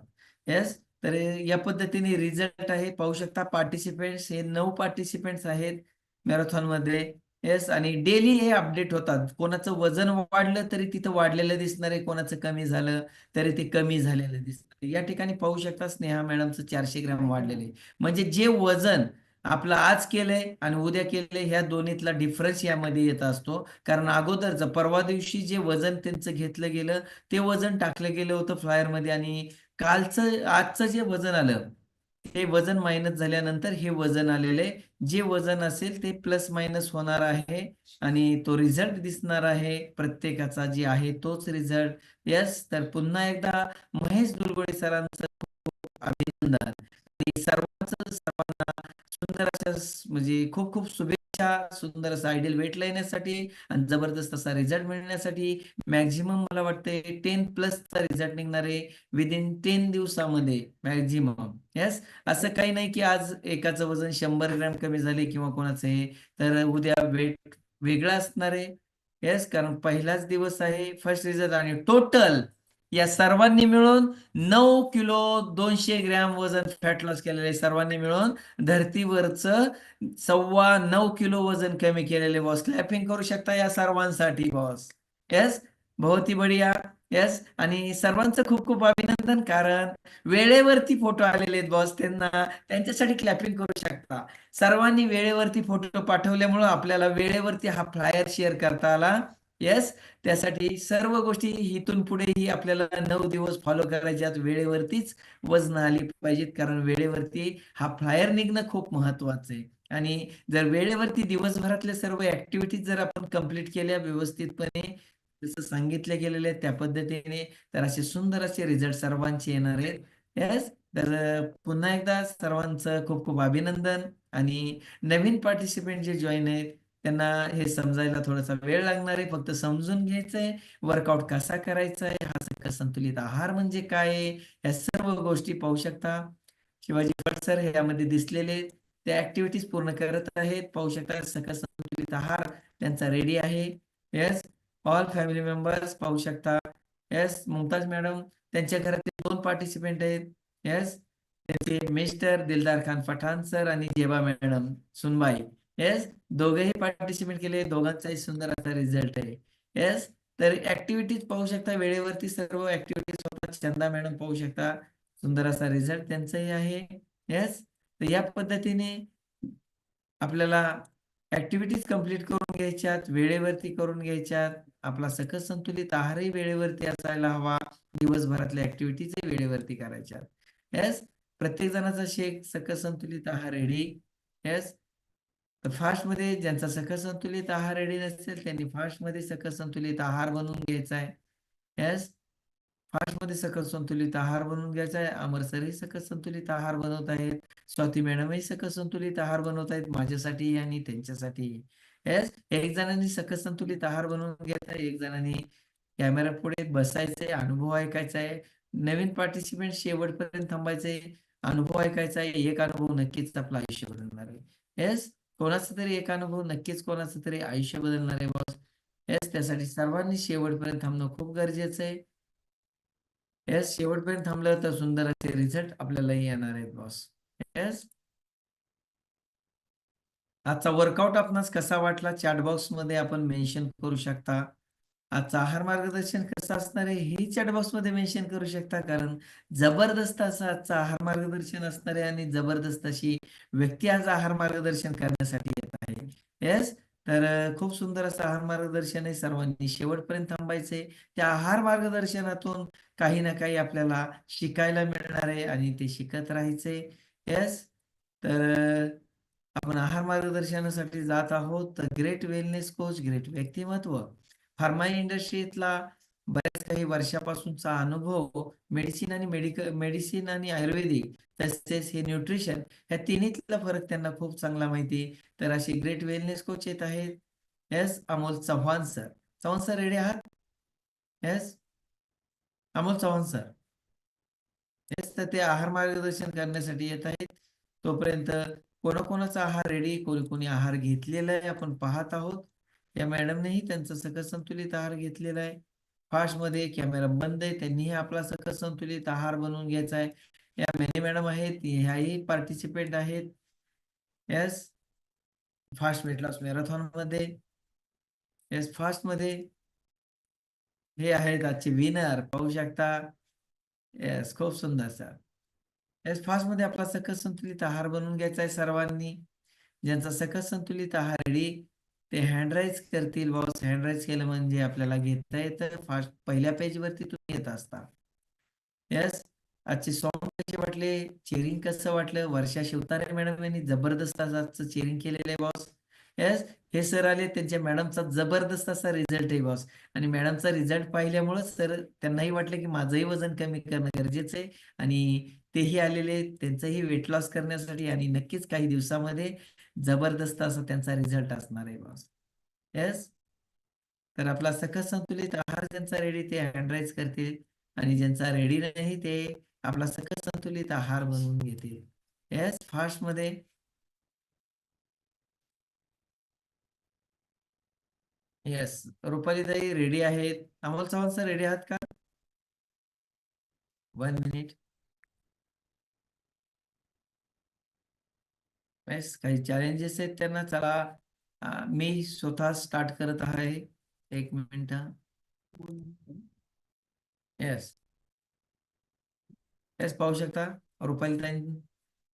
येस, तर या पद्धतीने रिझल्ट आहे. पाहू शकता पार्टिसिपेंट्स हे 9 पार्टिसिपेंट्स आहेत मॅरेथॉन मध्ये. येस, आणि डेली हे अपडेट होतात. कोणाचं वजन वाढलं तरी तिथं वाढलेलं दिसणार आहे, कोणाचं कमी झालं तरी ते कमी झालेलं दिसणार. या ठिकाणी पाहू शकता स्नेहा मॅडमचं 400 ग्रॅम वाढलेले म्हणजे जे वजन आपलं आज केलंय आणि उद्या केलंय ह्या दोन्हीतला डिफरन्स यामध्ये येत असतो. कारण अगोदरचं परवा दिवशी जे वजन त्यांचं घेतलं गेलं ते वजन टाकलं गेलं होतं फ्लायर मध्ये आणि कालचं आजचं जे वजन आलं ते वजन मायनस झाल्यानंतर हे वजन आलेले जे वजन असेल ते प्लस मायनस होणार आहे आणि तो रिझल्ट दिसणार आहे प्रत्येकाचा जे आहे तोच रिझल्ट. येस, तर पुन्हा एकदा महेश दुलगोडे सरांचं अभिनंदन आणि सर्वांना सुंदर अशा म्हणजे खूप खूप शुभेच्छा. सुंदर असा आयडियल वेट येण्यासाठी आणि जबरदस्त असा रिझल्ट मिळण्यासाठी. मॅक्झिमम मला वाटते 10+ रिझल्ट निघणार आहे विदिन 10 दिवसामध्ये मॅक्झिमम. येस, असं काही नाही की आज एकाचं वजन 100 ग्रॅम कमी झाले किंवा कोणाचं हे तर उद्या वेट वेगळं असणार आहे. येस, कारण पहिलाच दिवस आहे, फर्स्ट रिझल्ट आणि टोटल या सर्वांनी मिळून 9 किलो 200 ग्रॅम वजन फॅट लॉस केलेलं आहे. सर्वांनी मिळून धरतीवरचं 9.25 किलो वजन कमी केलेले बॉस. क्लॅपिंग करू शकता या सर्वांसाठी बॉस. येस, बहुत ही बढिया. येस, आणि सर्वांचं खूप खूप अभिनंदन, कारण वेळेवरती फोटो आलेले आहेत बॉस. त्यांच्यासाठी क्लॅपिंग करू शकता. सर्वांनी वेळेवरती फोटो पाठवल्यामुळं आपल्याला वेळेवरती हा फ्लायर शेअर करता आला. येस, त्यासाठी सर्व गोष्टी इथून पुढेही आपल्याला 9 दिवस फॉलो करायच्यात. वेळेवरतीच वजन आली पाहिजेत, कारण वेळेवरती हा फ्लायर निघणं खूप महत्वाचं आहे. आणि जर वेळेवरती दिवसभरातल्या सर्व ऍक्टिव्हिटीज जर आपण कंप्लीट केल्या व्यवस्थितपणे, जसं सांगितले गेलेले आहे त्या पद्धतीने, तर असे सुंदर असे रिझल्ट सर्वांचे येणार आहेत. येस, तर पुन्हा एकदा सर्वांचं खूप खूप अभिनंदन. आणि नवीन पार्टिसिपेंट जे जॉईन आहेत त्यांना हे समजायला थोडासा वेळ लागणार आहे. फक्त समजून घ्यायचंय वर्कआउट कसा करायचा आहे, हा सकस संतुलित आहार म्हणजे काय आहे, या सर्व गोष्टी पाहू शकता. शिवाजी भट सर हे यामध्ये दिसलेले त्या ऍक्टिव्हिटीज पूर्ण करत आहेत. पाहू शकता सकस संतुलित आहार त्यांचा रेडी आहे. येस, ऑल फॅमिली मेंबर्स पाहू शकता. येस, मुमताज मॅडम त्यांच्या घरातले 2 पार्टिसिपेंट आहेत. येस, त्यांचे मिस्टर दिलदार खान पठाण सर आणि जेबा मॅडम सुनबाई. येस, दोघेही पार्टिसिपेट केले. दोघांचाही सुंदर असा रिझल्ट आहे. येस, तर ऍक्टिव्हिटीज पाहू शकता वेळेवरती सर्व ऍक्टिव्हिटीज होतात. चंदा मॅडम पाहू शकता सुंदर असा रिझल्ट त्यांचाही आहे. येस, तर या पद्धतीने आपल्याला ऍक्टिव्हिटीज कंप्लीट करून घ्यायच्यात, वेळेवरती करून घ्यायच्यात. आपला सकस संतुलित आहारही वेळेवरती असायला हवा. दिवसभरातल्या ऍक्टिव्हिटीजही वेळेवरती करायच्यात. येस, प्रत्येक जणाचा शेक सकस संतुलित आहार रेडी. येस, तर फास्टमध्ये ज्यांचा सकस संतुलित आहार रेडी नसेल त्यांनी फास्टमध्ये सकस संतुलित आहार बनवून घ्यायचा आहे. येस, फास्टमध्ये सकस संतुलित आहार बनवून घ्यायचा आहे. अमर सरही सकस संतुलित आहार बनवत आहेत. स्वाती मॅडमही सकस संतुलित आहार बनवत आहेत माझ्यासाठी आणि त्यांच्यासाठी. येस, एक जणांनी सकस संतुलित आहार बनवून घ्यायचा आहे, एक जणांनी कॅमेरा पुढे बसायचंय, अनुभव ऐकायचा आहे. नवीन पार्टिसिपेंट शेवटपर्यंत थांबायचंय, अनुभव ऐकायचा आहे. एक अनुभव नक्कीच आपलं आयुष्य बदलणार आहे. येस, कोणाचा तरी एक अनुभव नक्कीच कोणाचं तरी आयुष्य बदलणार आहे बॉस. येस, त्यासाठी सर्वांनी शेवटपर्यंत थांबणं खूप गरजेचं आहे. येस, शेवटपर्यंत थांबलं तर सुंदर असे रिझल्ट आपल्याला येणार आहेत बॉस. येस, आजचा वर्कआउट आपणास कसा वाटला चॅट बॉक्स मध्ये आपण मेन्शन करू शकता. आजचं आहार मार्गदर्शन कसं असणार आहे हे चॅट बॉक्स मध्ये मेन्शन करू शकता, कारण जबरदस्त असं आजचं आहार मार्गदर्शन असणार आहे आणि जबरदस्त अशी व्यक्ती आज आहार मार्गदर्शन करण्यासाठी येत आहे. येस, तर खूप सुंदर असं आहार मार्गदर्शन आहे. सर्वांनी शेवटपर्यंत थांबायचे. त्या आहार मार्गदर्शनातून काही ना काही आपल्याला शिकायला मिळणार आहे आणि ते शिकत राहायचे. येस, तर आपण आहार मार्गदर्शनासाठी जात आहोत. तर ग्रेट वेलनेस कोच, ग्रेट व्यक्तिमत्व, फार्मा इंडस्ट्रीतला बऱ्याच काही वर्षापासूनचा अनुभव, मेडिसिन आणि आयुर्वेदिक तसेच हे न्यूट्रिशन, ह्या तिन्हीतला फरक त्यांना खूप चांगला माहिती. तर असे ग्रेट वेलनेस कोच येत आहेत. Yes, Amol Chavan sir. Chavan sir ready आहात? Yes, Amol Chavan sir. Yes, तर ते आहार मार्गदर्शन करण्यासाठी येत आहेत. तोपर्यंत कोणाकोणाचा आहार रेडी, कोणी कोणी आहार घेतलेला आहे आपण पाहत आहोत. या मॅडमनेही त्यांचा सकस संतुलित आहार घेतलेला आहे. फास्ट मध्ये कॅमेरा बंद आहे, त्यांनीही आपला सकस संतुलित आहार बनवून घ्यायचा आहे. या मेने मॅडम आहेत, ह्याही पार्टिसिपेंट आहेत. Yes, fast weight loss marathon मध्ये. येस, फास्ट मध्ये हे आहेत आजचे विनर पाहू शकता. येस, खूप सुंदर सर. येस, फास्ट मध्ये आपला सकस संतुलित आहार बनवून घ्यायचा आहे सर्वांनी. ज्यांचा सकस संतुलित आहार रेडी ते हँडराईज करतील बॉस. हँडराईज केलं म्हणजे आपल्याला घेता येतं. फास्ट पहिल्या पेज वरती तुम्ही येत असता. येस, आजचे सॉन्ग कसे वाटले, चेअरिंग कसं वाटलं? वर्षा शिवतारे मॅडम यांनी जबरदस्त असं आजचं चेअरिंग केलेलं आहे बॉस. येस, हे सर आले, त्यांच्या मॅडमचा जबरदस्त असा रिझल्ट आहे बॉस. आणि मॅडमचा रिझल्ट पाहिल्यामुळे सर त्यांनाही वाटलं की माझंही वजन कमी करणं गरजेचं आहे. आणि तेही आलेले त्यांचंही वेट लॉस करण्यासाठी, आणि नक्कीच काही दिवसामध्ये जबरदस्त असा त्यांचा रिझल्ट असणार आहे बॉस. येस, तर आपला सकस संतुलित आहार ज्यांचा रेडी ते हँडराईज करतील, आणि ज्यांचा रेडी नाही ते आपला सकस संतुलित आहार बनवून घेतील. येस, फास्ट मध्ये येस, रुपालीताई रेडी आहेत. अमोल चव्हाण सर रेडी आहात का? 1 मिनिट. येस, काही चॅलेंजेस आहेत त्यांना. चला, मी स्वतः स्टार्ट करत आहे. 1 मिनिट. येस, येस, पाहू शकता रुपालीताईंनी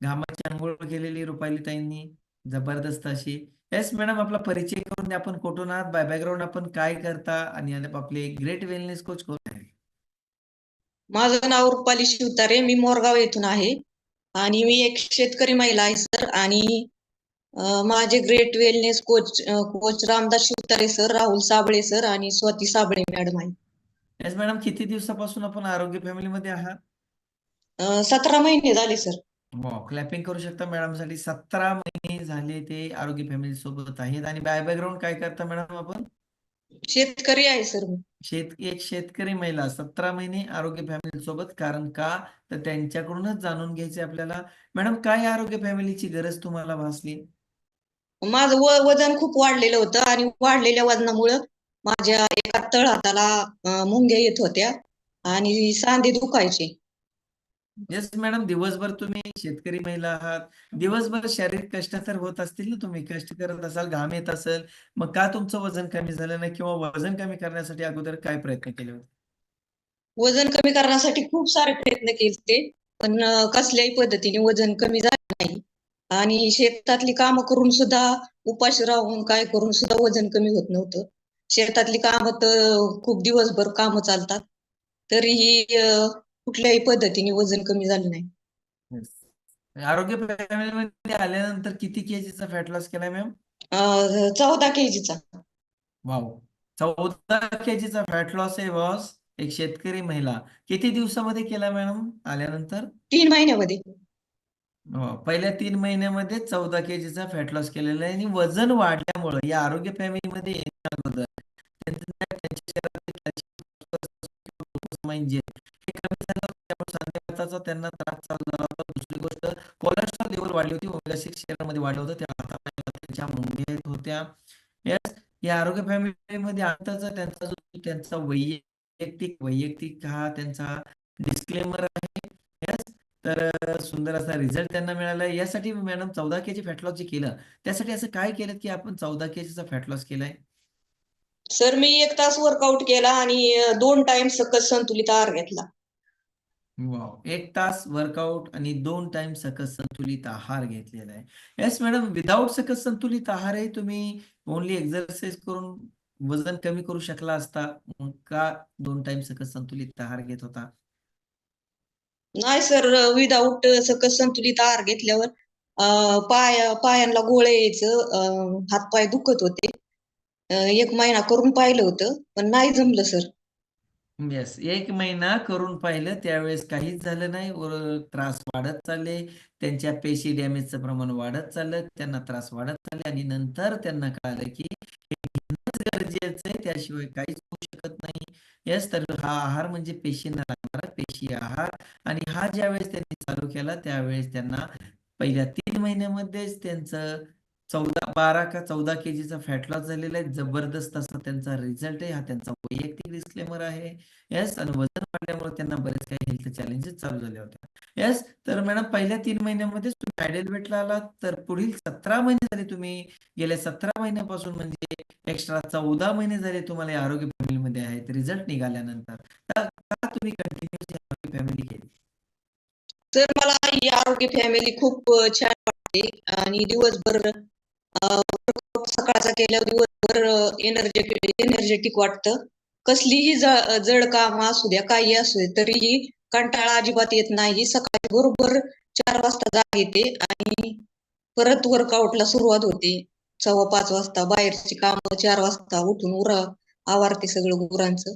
घामाची अंघोळ केलेली रुपालीताईंनी जबरदस्त अशी. येस मॅडम, आपला परिचय करून द्या. आपण कुठून आहात, बाय बॅकग्राऊंड आपण काय करता, आणि आपले ग्रेट वेलनेस कोच कोण आहे? माझं नाव रुपाली शिवतारे, मी मोरगाव येथून आहे आणि मी एक शेतकरी महिला आहे सर. आणि माझे great wellness coach Ramdas Shivtare sir, Rahul Sable sir आणि स्वाती साबळे मॅडम आहे. येस मॅडम, किती दिवसापासून आपण आरोग्य फॅमिलीमध्ये आहात? 17 महिने झाले सर. क्लॅपिंग करू शकता मॅडम साठी. 17 महिने झाले ते आरोग्य फॅमिली सोबत आहेत. आणि बाय बॅकग्राऊंड काय करता मॅडम आपण? शेतकरी आहे सर मी. एक शेतकरी महिला 17 महिने आरोग्य फॅमिली सोबत. कारण का, तर त्यांच्याकडूनच जाणून घ्यायचे आपल्याला. मॅडम, काय आरोग्य फॅमिलीची गरज तुम्हाला भासली? माझं वजन खूप वाढलेलं होतं आणि वाढलेल्या वजनामुळं माझ्या एका तळ हाताला मुंग्या येत होत्या आणि सांधे दुखायचे. येस मॅडम, दिवसभर तुम्ही शेतकरी महिला आहात, दिवसभर शारीरिक कष्ट तर होत असतील ना, तुम्ही कष्ट करत असाल, घाम येत असेल, मग का तुमचं वजन कमी झालं नाही, किंवा वजन कमी करण्यासाठी अगोदर काय प्रयत्न केले होते? वजन कमी करण्यासाठी खूप सारे प्रयत्न केले, पण कसल्याही पद्धतीने वजन कमी झालं नाही. आणि शेतातली कामं करून सुद्धा, उपाशी राहून काय करून सुद्धा वजन कमी होत नव्हतं. शेतातली कामं तर खूप दिवसभर कामं चालतात, तरीही कुठल्याही पद्धतीने वजन कमी झालं नाही. Yes. आरोग्य फॅमिलीमध्ये आल्यानंतर किती केजीचा फॅट लॉस केलाय मॅम? 14 केजीचा. वाव, 14 केजीचा फॅट लॉस आहे बॉस. एक शेतकरी महिला किती दिवसामध्ये केला मॅडम आल्यानंतर? 3 महिन्यामध्ये. पहिल्या 3 महिन्यामध्ये 14 केजीचा फॅट लॉस केलेला आहे. आणि वजन वाढल्यामुळे या आरोग्य फॅमिलीमध्ये येण्या अगोदर त्यांच्या शरीरातील calcium, जे हे कमी झालं होतं, त्यामुळे सांधेवाताचा त्यांना त्रास चालू झाला होता. दुसरी गोष्ट, कोलेस्ट्रॉल लेवल वाढली होती, ओमेगा 6 शरीरामध्ये वाढलं होतं, त्या हातापायाला त्यांच्या मुंग्या येत होत्या. यस, या आरोग्य फॅमिलीमध्ये आताचा त्यांचा वैयक्तिक हा त्यांचा डिस्क्लेमर आहे. यस, तर सुंदर असा रिझल्ट त्यांना मिळाला. यासाठी मॅडम 14 केजी फॅट लॉस जे केलं, त्यासाठी असं काय केलं की आपण 14 केजीचा फॅट लॉस केलाय? सर, मी 1 तास वर्कआउट केला आणि 2 टाइम सकस संतुलित आहार घेतला. वाव, 1 तास वर्कआउट आणि 2 टाइम सकस संतुलित आहार घेतलेला आहे. येस मॅडम, विदाऊट सकस संतुलित आहारही तुम्ही ओनली एक्सरसाइज करून वजन कमी करू शकला असता, मग का 2 टाइम सकस संतुलित आहार घेत होता? नाही सर, विदाऊट सकस संतुलित आहार घेतल्यावर पायांना गोळे यायचं, हातपाय दुखत होते. 1 महिना करून पाहिलं होतं, पण नाही जमलं सर. येस, 1 महिना करून पाहिलं, त्यावेळेस काहीच झालं नाही. त्रास वाढत चालले, त्यांच्या पेशी डॅमेजचं प्रमाण वाढत चाललं, त्यांना त्रास वाढत चालले, आणि नंतर त्यांना कळालं की हे घेणंच गरजेचं आहे, त्याशिवाय काहीच होऊ शकत नाही. येस, तर हा आहार म्हणजे पेशींना लागणारा पेशी आहार. आणि हा ज्यावेळेस त्यांनी चालू केला, त्यावेळेस त्यांना पहिल्या 3 महिन्यामध्येच त्यांचं 12 का 14 केजीचा फॅट लॉस झालेला आहे. जबरदस्त असा त्यांचा रिझल्ट आहे. हा त्यांचा वैयक्तिक डिस्क्लेमर आहे. येस, आणि वजन वाढल्यामुळे त्यांना बरेच काही हेल्थ चॅलेंजेस चालू झाले होते. येस, तर मॅडम, पहिल्या 3 महिन्यामध्येच तुम्ही आयडियल वेटला आलात, तर पुढील 17 महिने झाले तुम्ही, गेल्या 17 महिन्यापासून म्हणजे एक्स्ट्रा 14 महिने झाले तुम्हाला या आरोग्य फॅमिलीमध्ये आहेत रिझल्ट निघाल्यानंतर. तर का तुम्ही कंटिन्युअसली आरोग्य फॅमिली केली? सर, मला ही आरोग्य फॅमिली खूप छान वाटते आणि दिवसभर वर्कआउट सकाळचा केल्यावर दिवसभर एनर्जेटिक वाटतं. कसलीही जड काम असू द्या, काही असू द्या, तरीही कंटाळा अजिबात येत नाही. सकाळी बरोबर 4 वाजता जाग येते आणि परत वर्कआउटला सुरुवात होते. 4:15 वाजता बाहेरची कामं 4 वाजता उठून आवारते सगळं गुरांचं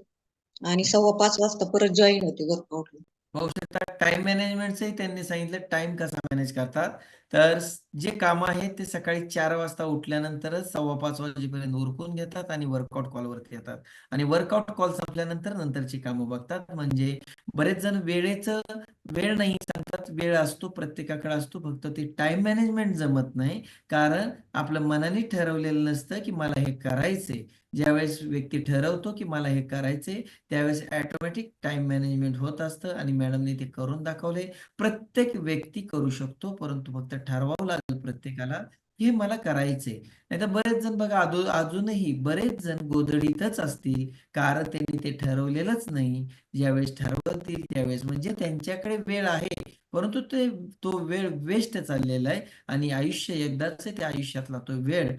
आणि 4:15 वाजता परत जॉईन होते वर्कआउटला. पाहू शकता, टाइम मॅनेजमेंटचंही त्यांनी सांगितलं, टाइम कसा मॅनेज करतात. तर जे कामं आहेत ते सकाळी 4 वाजता उठल्यानंतरच 4:15 वाजेपर्यंत उरकून घेतात आणि वर्कआउट कॉलवरती येतात. आणि वर्कआउट कॉल संपल्यानंतर नंतरची कामं बघतात. म्हणजे बरेच जण वेळ नाही म्हणतात वेळ असतो, प्रत्येकाकडे असतो, फक्त ते टाइम मॅनेजमेंट जमत नाही. कारण आपलं मनाने ठरवलेलं नसतं की मला हे करायचंय. ज्यावेळेस व्यक्ती ठरवतो की मला हे करायचंय, त्यावेळेस ऑटोमॅटिक टाइम मॅनेजमेंट होत असतं आणि मॅडमने ते करून दाखवले. प्रत्येक व्यक्ती करू शकतो, परंतु फक्त ठरवावं लागेल प्रत्येकाला हे मला करायचंय. नाहीतर बरेच जण बघा अजूनही बरेच जण गोधडीतच असतील, कारण त्यांनी ते ठरवलेलंच नाही. ज्यावेळेस ठरवतील त्यावेळेस म्हणजे त्यांच्याकडे वेळ आहे, परंतु तो वेळ वेस्ट चाललेला आहे आणि आयुष्य एकदाच आहे, त्या आयुष्यातला तो वेळ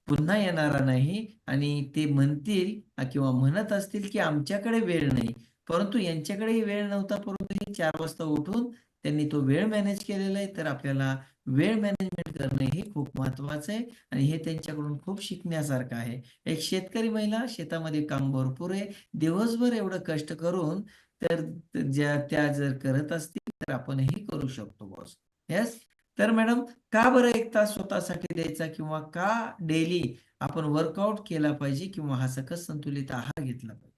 पुन्हा येणारा नाही आणि ते म्हणतील किंवा म्हणत असतील की आमच्याकडे वेळ नाही, परंतु यांच्याकडेही वेळ नव्हता, परंतु हे 4 वाजता उठून त्यांनी तो वेळ मॅनेज केलेला आहे. तर आपल्याला वेळ मॅनेजमेंट करणं हे खूप महत्वाचं आहे आणि हे त्यांच्याकडून खूप शिकण्यासारखं आहे. एक शेतकरी महिला, शेतामध्ये काम भरपूर आहे, दिवसभर एवढं कष्ट करून तर त्या जर करत असतील तर आपणही करू शकतो बॉस. येस. तर मॅडम, का बरं 1 तास स्वतःसाठी द्यायचा किंवा का डेली आपण वर्कआउट केला पाहिजे किंवा हा सकस संतुलित आहार घेतला पाहिजे?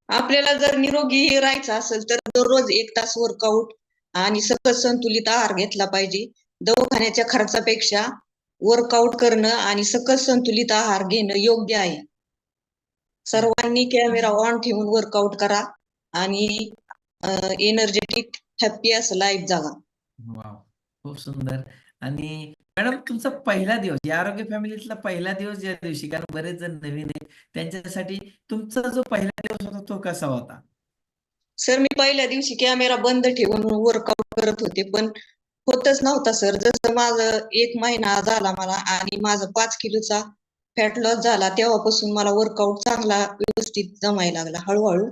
आपल्याला जर निरोगी राहायचं असेल तर दररोज 1 तास वर्कआउट आणि सकस संतुलित आहार घेतला पाहिजे. दवाखान्याच्या खर्चापेक्षा वर्कआउट करणं आणि सकस संतुलित आहार घेणं योग्य आहे. सर्वांनी कॅमेरा ऑन ठेवून वर्कआउट करा आणि एनर्जेटिक हॅपी असं लाईफ जगा. वाव! खूप सुंदर. आणि मॅडम, तुमचा पहिला दिवस या आरोग्य फॅमिलीतला पहिला दिवस ज्या दिवशी, कारण बरेच जण नवीन आहेत, त्यांच्यासाठी तुमचा जो पहिला दिवस होता तो कसा होता? सर, मी पहिल्या दिवशी कॅमेरा बंद ठेवून वर्कआउट करत होते, पण होतच नव्हता सर. जसं माझं 1 महिना झाला मला आणि माझा 5 किलोचा फॅट लॉस झाला, तेव्हापासून मला वर्कआउट चांगला व्यवस्थित जमायला लागला. हळू-हळू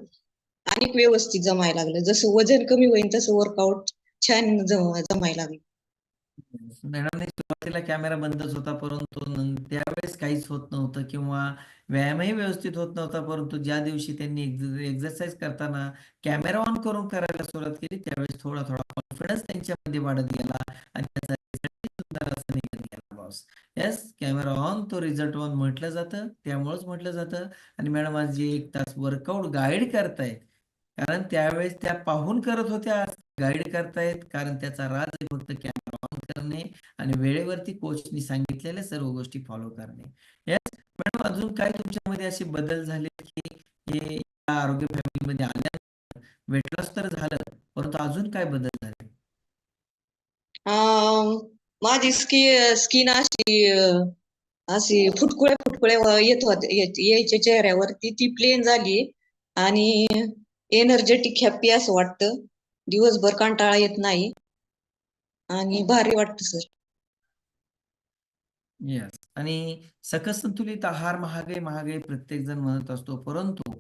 आणि व्यवस्थित जमायला लागलं. जसं वजन कमी होईल तसं वर्कआउट छान जमायला लागलं. मॅडमने सुरुवातीला कॅमेरा बंदच होता, परंतु त्यावेळेस काहीच होत नव्हतं किंवा व्यायामही व्यवस्थित होत नव्हता. परंतु ज्या दिवशी त्यांनी एक्सरसाइज करताना कॅमेरा ऑन करून करायला सुरुवात केली, त्यावेळेस थोडा-थोडा कॉन्फिडन्स त्यांच्यामध्ये वाढत गेला आणि त्याचा रिझल्टही सुंदर असा निघत गेला बॉस. येस, कॅमेरा ऑन तो रिझल्ट ऑन म्हटलं जातं, त्यामुळेच म्हटलं जातं. आणि मॅडम आज जे 1 तास वर्कआउट गाईड करतायत, कारण त्यावेळेस त्या पाहून करत होत्या, आज गाईड करतायत, कारण त्याचा राज आहे फक्त कॅमेरा ऑन करणे आणि वेळेवरती कोचनी सांगितलेल्या सर्व गोष्टी फॉलो करणे. येस मॅडम, अजून काय तुमच्यामध्ये असे बदल झाले की हे या आरोग्य फॅमिलीमध्ये आल्यानंतर वेट लॉस तर झालं, परंतु अजून काय बदल झाले? अं, माझी स्किन अशी फुटकुळे येत होते, यायच्या चेहऱ्यावरती, ती प्लेन झाली आणि एनर्जेटिक हॅपी असं वाटतं. दिवसभर कंटाळा येत नाही आणि भारी वाटतं सर. येस. आणि सकस संतुलित आहार महागाई प्रत्येक जण म्हणत असतो, परंतु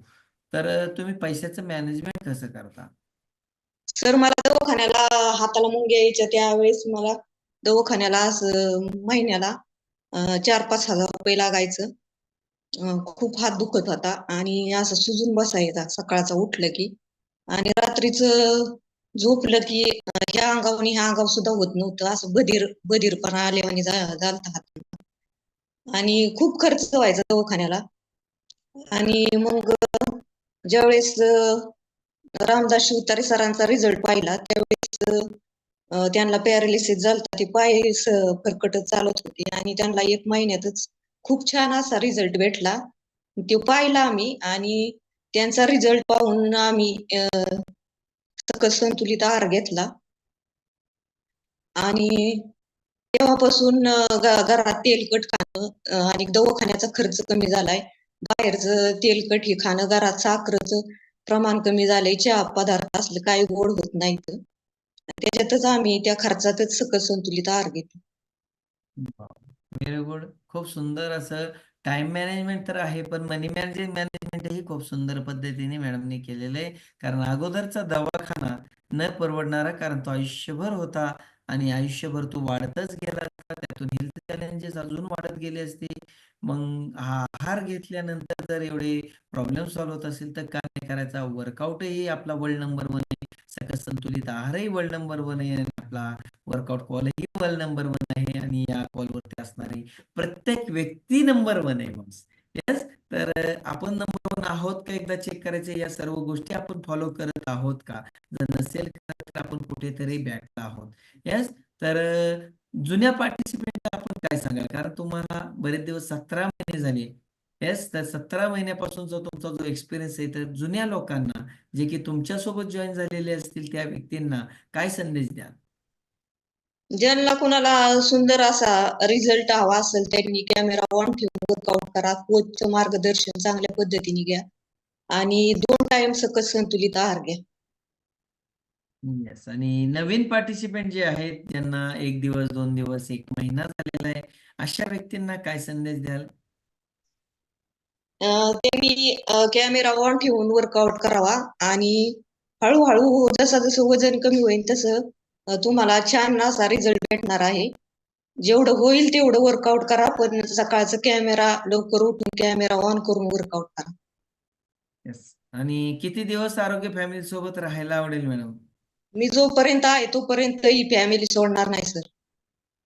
तर तुम्ही पैशाचं मॅनेजमेंट कसं करता? सर, मला दवाखान्याला हाताला मुंग्या यायच्या त्यावेळेस मला दवाखान्याला असं महिन्याला 4-5 हजार रुपये लागायचं. खूप हात दुखत होता आणि असं सुजून बसायचा सकाळचा उठलं की. आणि रात्रीचं झोपलं की ह्या अंगावर ह्या अंगावर सुद्धा होत नव्हतं. असं बधीरपणा आल्यावानी झालता हात. आणि खूप खर्च व्हायचा दवाखान्याला. आणि मग ज्यावेळेस रामदास शिवतारे सरांचा रिझल्ट पाहिला त्यावेळेस त्यांना पॅरालिसिस झालता. ते पाय फरकटत चालत होते आणि त्यांना 1 महिन्यातच खूप छान असा रिझल्ट भेटला. तो पाहिला आम्ही आणि त्यांचा रिझल्ट पाहून आम्ही सकस संतुलित आहार घेतला आणि तेव्हापासून घरात तेलकट खाणं आणि दवाखान्याचा खर्च कमी झालाय. बाहेरचं तेलकट हे खाणं, घरात साखरेचं प्रमाण कमी झालंय. चहा पदार्थ असलं काही गोड होत नाहीत. त्याच्यातच आम्ही त्या खर्चातच सकस संतुलित आहार घेतो. Very good. खूप सुंदर असं टाइम मॅनेजमेंट तर आहे, पण मनी मॅनेजमेंटही खूप सुंदर पद्धतीने मॅडमने केलेलं आहे. कारण अगोदरचा दवाखाना न परवडणारा, कारण तो आयुष्यभर होता आणि आयुष्यभर तो वाढतच गेला असता. त्यातून हेल्थ चॅलेंजेस अजून वाढत गेले असते. मग हा आहार घेतल्यानंतर जर एवढे प्रॉब्लेम सॉल्व्ह होत असेल तर काय नाही करायचा? वर्कआउटही आपला वर्ल्ड नंबर 1 आहे. सकस संतुलित आहारही वर्ल्ड नंबर 1 आहे आणि आपला वर्कआउट कॉलही वर्ल्ड नंबर 1 आहे आणि या कॉलवरती असणारी प्रत्येक व्यक्ती नंबर 1 आहे बॉस. येस. तर आपण नंबर 1 आहोत का एकदा चेक करायचं, या सर्व गोष्टी आपण फॉलो करत आहोत का? जर नसेल करत तर आपण कुठेतरी बॅकला आहोत. येस, तर जुन्या पार्टिसिपेंटला आपण काय सांगाल? कारण तुम्हाला बरेच दिवस 17 महिने झाले. येस, तर 17 महिन्यापासून जो तुमचा जो एक्सपिरियन्स आहे, तर जुन्या लोकांना जे की तुमच्यासोबत जॉईन झालेले असतील त्या व्यक्तींना काय संदेश द्याल? ज्यांना कुणाला सुंदर असा रिझल्ट हवा असेल त्यांनी कॅमेरा ऑन ठेवून वर्कआउट करा. कोचचं मार्गदर्शन चांगल्या पद्धतीने घ्या आणि 2 टाइम सकस संतुलित आहार घ्या. येस, आणि नवीन पार्टिसिपेंट जे आहेत ज्यांना 1 दिवस, 2 दिवस, 1 महिना झालेला आहे, अशा व्यक्तींना काय संदेश द्याल? त्यांनी कॅमेरा ऑन ठेवून वर्कआउट करावा आणि हळू-हळू जसं वजन कमी होईल तसं तुम्हाला छान असा रिझल्ट भेटणार आहे. जेवढं होईल तेवढं वर्कआउट करा, पण सकाळचं कॅमेरा लवकर उठून कॅमेरा ऑन करून वर्कआउट करा. येस, आणि किती दिवस आरोग्य फॅमिली सोबत राहायला आवडेल मॅडम? मी जोपर्यंत आहे तोपर्यंत ही फॅमिली सोडणार नाही सर.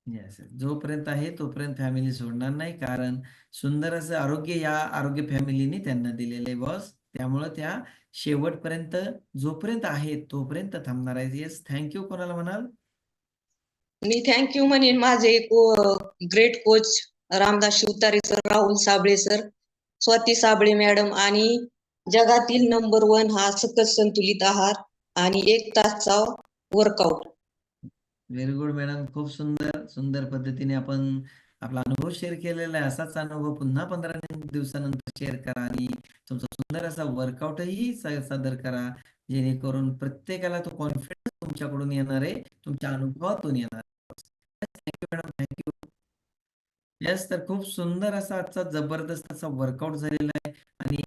येस, जोपर्यंत आहे तोपर्यंत फॅमिली सोडणार नाही, कारण सुंदर असं आरोग्य या आरोग्य फॅमिलीने त्यांना दिलेलं आहे बॉस. त्यामुळं त्या शेवटपर्यंत जोपर्यंत आहे तोपर्यंत थांबणार आहे. येस, थँक कोणाला म्हणाल? मी थँक यू म्हणेन माझे great coach Ramdas Shivtare sir, Rahul Sable sir, Swati Sable madam आणि जगातील नंबर 1 हा सकस संतुलित आहार आणि 1 तासचा वर्कआउट. Very good madam. खूप सुंदर सुंदर पद्धतीने आपण आपला अनुभव शेअर केलेला आहे. असाच अनुभव पुन्हा 15 दिवसानंतर शेअर करा आणि तुमचा सुंदर असा वर्कआउटही सादर करा, जेणेकरून प्रत्येकाला तो कॉन्फिडन्स तुमच्याकडून येणार आहे, तुमच्या अनुभवातून येणार आहे. Thank you madam, thank you. येस, तर खूप सुंदर असा आजचा जबरदस्त असा वर्कआउट झालेला आहे आणि